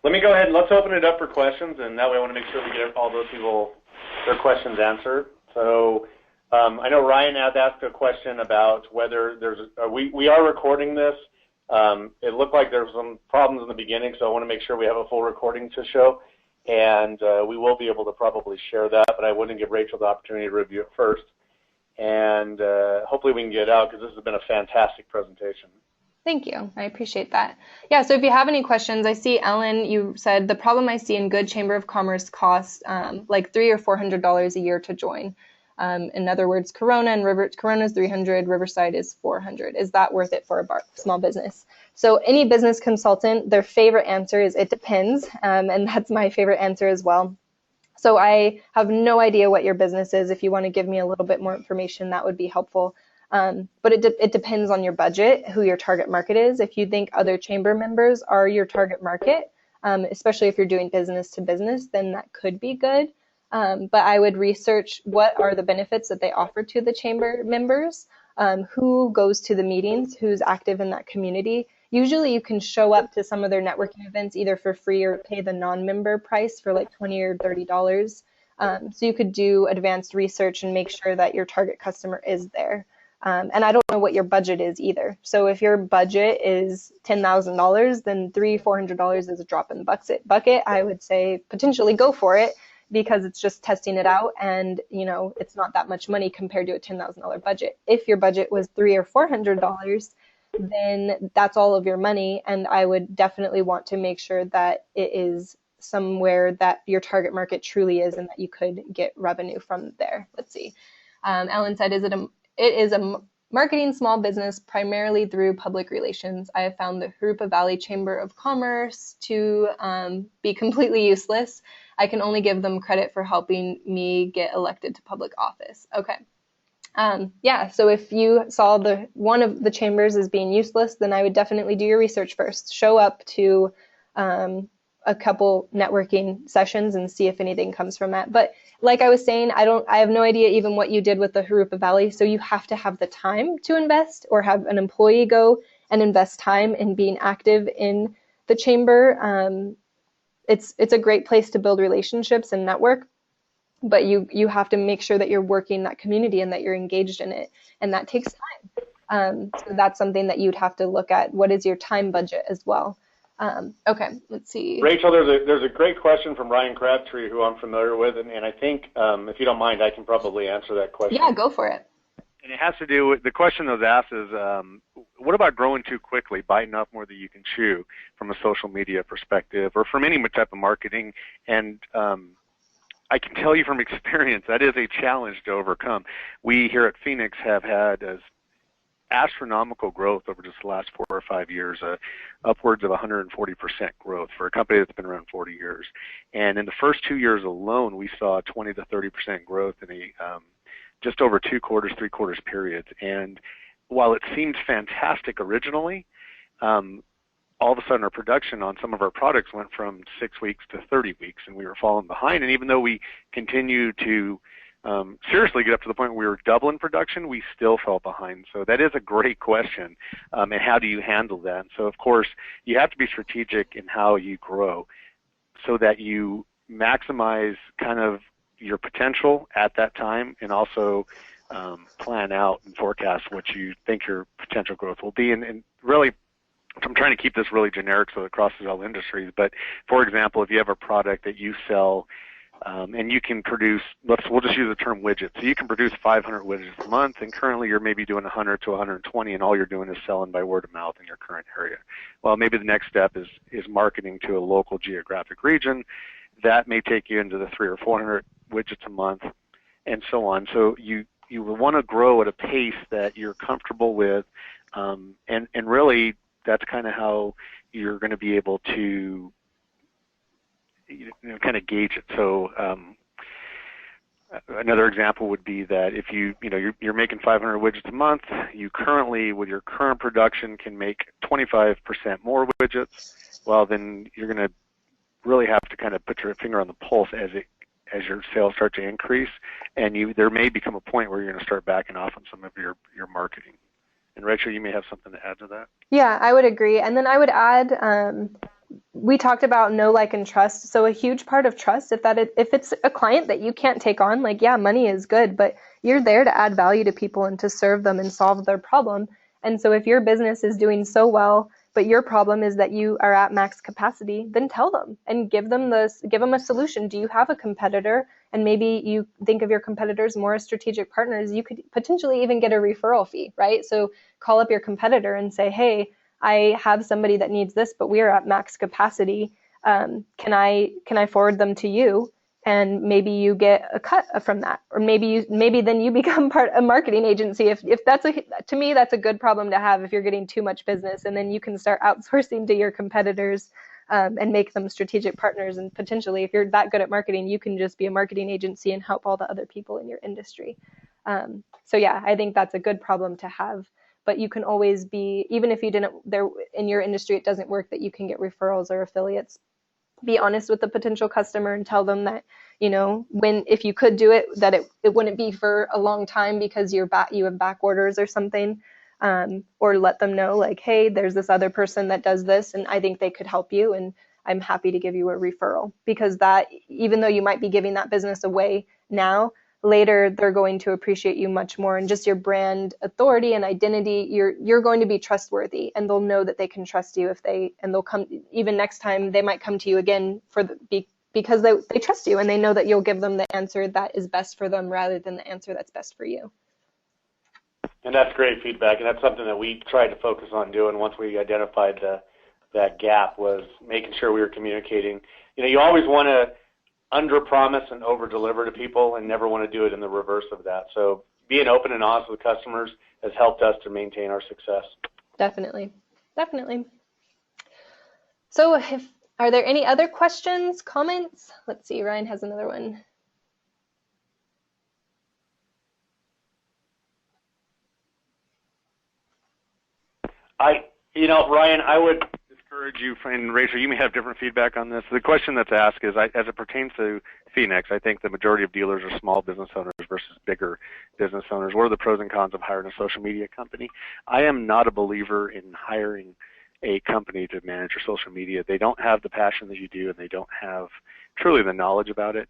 Speaker 1: Let me go ahead and let's open it up for questions, and that way I want to make sure we get all those people their questions answered. So I know Ryan had asked a question about whether we are recording this. It looked like there were some problems in the beginning, so I want to make sure we have a full recording to show, and we will be able to probably share that, but I wouldn't give Rachel the opportunity to review it first. And hopefully we can get it out, because this has been a fantastic presentation.
Speaker 2: Thank you. I appreciate that. Yeah, so if you have any questions, I see Ellen, you said the problem I see in good Chamber of Commerce costs like $300 or $400 a year to join. In other words, Corona is $300, Riverside is $400. Is that worth it for a small business? So any business consultant, their favorite answer is it depends, and that's my favorite answer as well. So I have no idea what your business is. If you want to give me a little bit more information, that would be helpful. But it depends on your budget, who your target market is. If you think other chamber members are your target market, especially if you're doing business to business, then that could be good. But I would research what are the benefits that they offer to the chamber members, who goes to the meetings, who's active in that community. Usually you can show up to some of their networking events either for free or pay the non-member price for like $20 or $30. So you could do advanced research and make sure that your target customer is there. And I don't know what your budget is either. So if your budget is $10,000, then $400 is a drop in the bucket. I would say potentially go for it, because it's just testing it out, and it's not that much money compared to a $10,000 budget. If your budget was $300 or $400, then that's all of your money, and I would definitely want to make sure that it is somewhere that your target market truly is, and that you could get revenue from there. Let's see. Ellen said, it is a marketing small business primarily through public relations. I have found the Jurupa Valley Chamber of Commerce to be completely useless. I can only give them credit for helping me get elected to public office. Okay. Yeah, so if you saw one of the chambers as being useless, then I would definitely do your research first. Show up to a couple networking sessions and see if anything comes from that. But like I was saying, I have no idea even what you did with the Jurupa Valley, so you have to have the time to invest, or have an employee go and invest time in being active in the chamber. It's a great place to build relationships and network, but you have to make sure that you're working that community and that you're engaged in it, and that takes time. So that's something that you'd have to look at. What is your time budget as well? Okay, let's see.
Speaker 1: Rachel, there's a great question from Ryan Crabtree, who I'm familiar with, and I think, if you don't mind, I can probably answer that question.
Speaker 2: Yeah, go for it.
Speaker 1: And it has to do with, the question that was asked is, what about growing too quickly, biting off more than you can chew from a social media perspective or from any type of marketing? And I can tell you from experience that is a challenge to overcome. We here at Phoenix have had astronomical growth over just the last 4 or 5 years, upwards of 140% growth for a company that's been around 40 years. And in the first 2 years alone, we saw 20 to 30% growth in a just over 2 quarters, 3 quarters periods. And while it seemed fantastic originally, all of a sudden our production on some of our products went from 6 weeks to 30 weeks, and we were falling behind. And even though we continued to seriously get up to the point where we were doubling production, we still fell behind. So that is a great question, and how do you handle that? And so, of course, you have to be strategic in how you grow so that you maximize kind of your potential at that time, and also plan out and forecast what you think your potential growth will be. And really, I'm trying to keep this really generic so it crosses all industries. But for example, if you have a product that you sell and you can produce, we'll just use the term widgets. So you can produce 500 widgets a month, and currently you're maybe doing 100 to 120, and all you're doing is selling by word of mouth in your current area. Well, maybe the next step is marketing to a local geographic region. That may take you into the 300 or 400 widgets a month, and so on. So you will want to grow at a pace that you're comfortable with, and really that's kind of how you're going to be able to kind of gauge it. So another example would be that if you're making 500 widgets a month, you currently, with your current production, can make 25% more widgets. Well, then you're going to really have to kind of put your finger on the pulse as your sales start to increase, and there may become a point where you're going to start backing off on some of your marketing. And Rachel, you may have something to add to that.
Speaker 2: Yeah, I would agree. And then I would add, we talked about know, like, and trust. So a huge part of trust, if it's a client that you can't take on, like, yeah, money is good, but you're there to add value to people and to serve them and solve their problem. And so if your business is doing so well, but your problem is that you are at max capacity, then tell them and give them a solution. Do you have a competitor? And maybe you think of your competitors more as strategic partners. You could potentially even get a referral fee, right? So call up your competitor and say, hey, I have somebody that needs this, but we are at max capacity. Can I forward them to you? And maybe you get a cut from that, or maybe then you become a marketing agency. If to me, that's a good problem to have if you're getting too much business, and then you can start outsourcing to your competitors and make them strategic partners. And potentially, if you're that good at marketing, you can just be a marketing agency and help all the other people in your industry. So yeah, I think that's a good problem to have. But you can always be, even if you didn't, there in your industry it doesn't work, that you can get referrals or affiliates. Be honest with the potential customer and tell them that, if you could do it, that it wouldn't be for a long time because you have back orders or something, or let them know, like, hey, there's this other person that does this and I think they could help you, and I'm happy to give you a referral. Because that, even though you might be giving that business away now, later they're going to appreciate you much more, and just your brand authority and identity, you're going to be trustworthy, and they'll know that they can trust you and they'll come. Even next time they might come to you again because they trust you, and they know that you'll give them the answer that is best for them rather than the answer that's best for you.
Speaker 1: And that's great feedback, and that's something that we tried to focus on doing once we identified that gap, was making sure we were communicating. You always want to under-promise and over-deliver to people, and never want to do it in the reverse of that. So being open and honest with customers has helped us to maintain our success.
Speaker 2: Definitely. So are there any other questions, comments? Let's see, Ryan has another one.
Speaker 1: Ryan, I would encourage you, and Rachel, you may have different feedback on this. The question that's asked is, as it pertains to Phoenix, I think the majority of dealers are small business owners versus bigger business owners. What are the pros and cons of hiring a social media company? I am not a believer in hiring a company to manage your social media. They don't have the passion that you do, and they don't have truly the knowledge about it.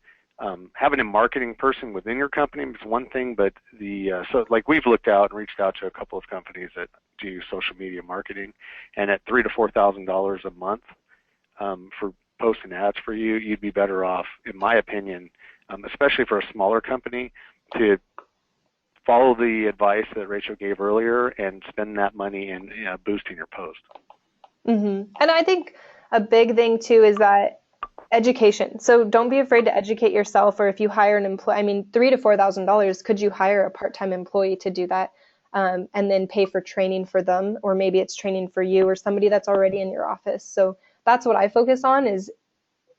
Speaker 1: Having a marketing person within your company is one thing, but so like we've looked out and reached out to a couple of companies that do social media marketing, and at $3,000 to $4,000 a month for posting ads for you, you'd be better off, in my opinion, especially for a smaller company, to follow the advice that Rachel gave earlier and spend that money in boosting your post.
Speaker 2: And I think a big thing too is that education. So don't be afraid to educate yourself, or if you hire an employee, I mean, $3,000 to $4,000, could you hire a part-time employee to do that? And then pay for training for them, or maybe it's training for you or somebody that's already in your office. So that's what I focus on, is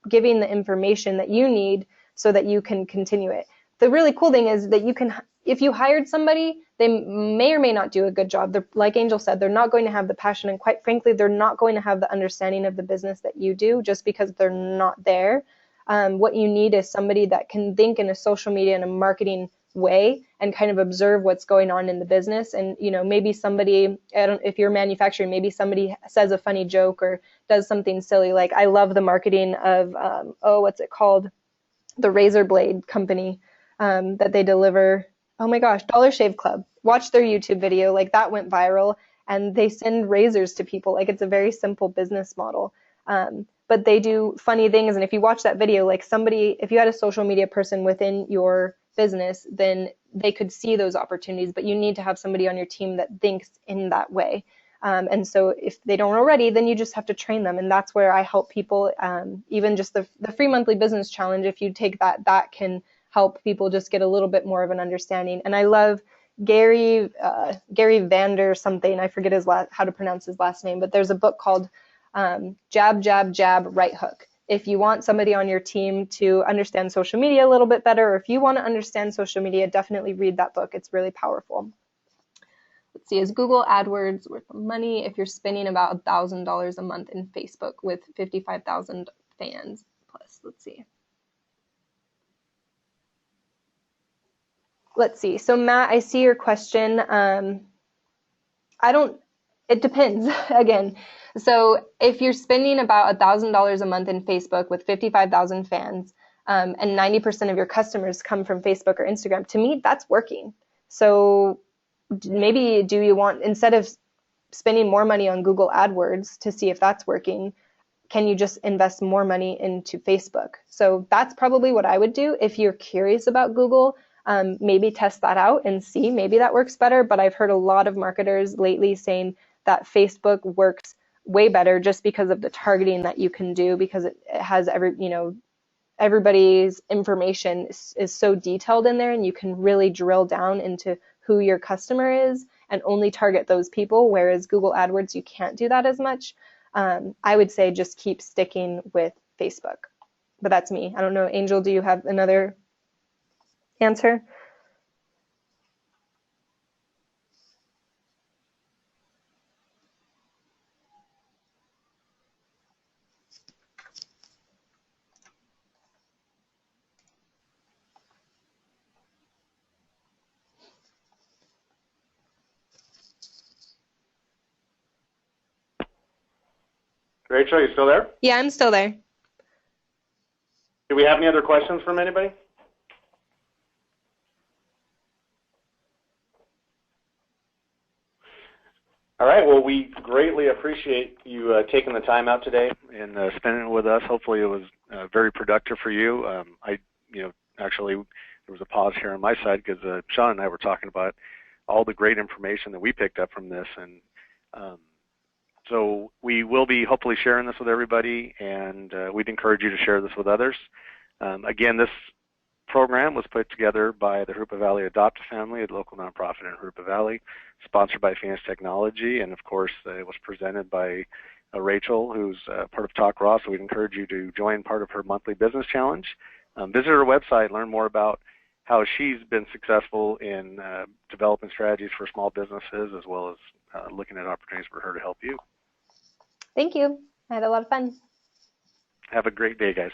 Speaker 2: giving the information that you need so that you can continue it. The really cool thing is that you can, if you hired somebody, they may or may not do a good job. They're, like Angel said, they're not going to have the passion, and quite frankly, they're not going to have the understanding of the business that you do, just because they're not there. What you need is somebody that can think in a social media and a marketing way and kind of observe what's going on in the business. And, you know, maybe somebody, if you're manufacturing, maybe somebody says a funny joke or does something silly. Like, I love the marketing of, what's it called? The razor blade company that they deliver. Oh my gosh, Dollar Shave Club. Watch their YouTube video. Like, that went viral, and they send razors to people. Like, it's a very simple business model. But they do funny things. And if you watch that video, like, somebody, if you had a social media person within your business, then they could see those opportunities, but you need to have somebody on your team that thinks in that way. And so if they don't already, then you just have to train them. And that's where I help people, even just the free monthly business challenge. If you take that, that can help people just get a little bit more of an understanding. And I love Gary Vander something. I forget how to pronounce his last name, but there's a book called Jab, Jab, Jab, Right Hook. If you want somebody on your team to understand social media a little bit better, or if you want to understand social media, definitely read that book. It's really powerful. Let's see, is Google AdWords worth the money if you're spending about $1,000 a month in Facebook with 55,000 fans plus? Let's see. Let's see. So Matt, I see your question. It depends again. So if you're spending about $1,000 a month in Facebook with 55,000 fans, and 90% of your customers come from Facebook or Instagram, to me, that's working. So maybe do you want, instead of spending more money on Google AdWords to see if that's working, can you just invest more money into Facebook? So that's probably what I would do. If you're curious about Google, maybe test that out and see, maybe that works better. But I've heard a lot of marketers lately saying that Facebook works way better just because of the targeting that you can do, because it has everybody's information is so detailed in there, and you can really drill down into who your customer is and only target those people, whereas Google AdWords, you can't do that as much. I would say just keep sticking with Facebook. But that's me. I don't know, Angel, do you have another answer?
Speaker 1: Rachel, you still there?
Speaker 2: Yeah, I'm still there.
Speaker 1: Do we have any other questions from anybody? All right. Well, we greatly appreciate you taking the time out today and spending it with us. Hopefully, it was very productive for you. Actually, there was a pause here on my side because Sean and I were talking about all the great information that we picked up from this, and so we will be hopefully sharing this with everybody, and we'd encourage you to share this with others. Again, this program was put together by the Jurupa Valley Adopt family, a local nonprofit in Jurupa Valley, sponsored by Phoenix Technology, and of course it was presented by Rachel, who's part of Talk Raw, so we'd encourage you to join part of her monthly business challenge. Visit her website, learn more about how she's been successful in developing strategies for small businesses, as well as looking at opportunities for her to help you.
Speaker 2: Thank you. I had a lot of fun.
Speaker 1: Have a great day, guys.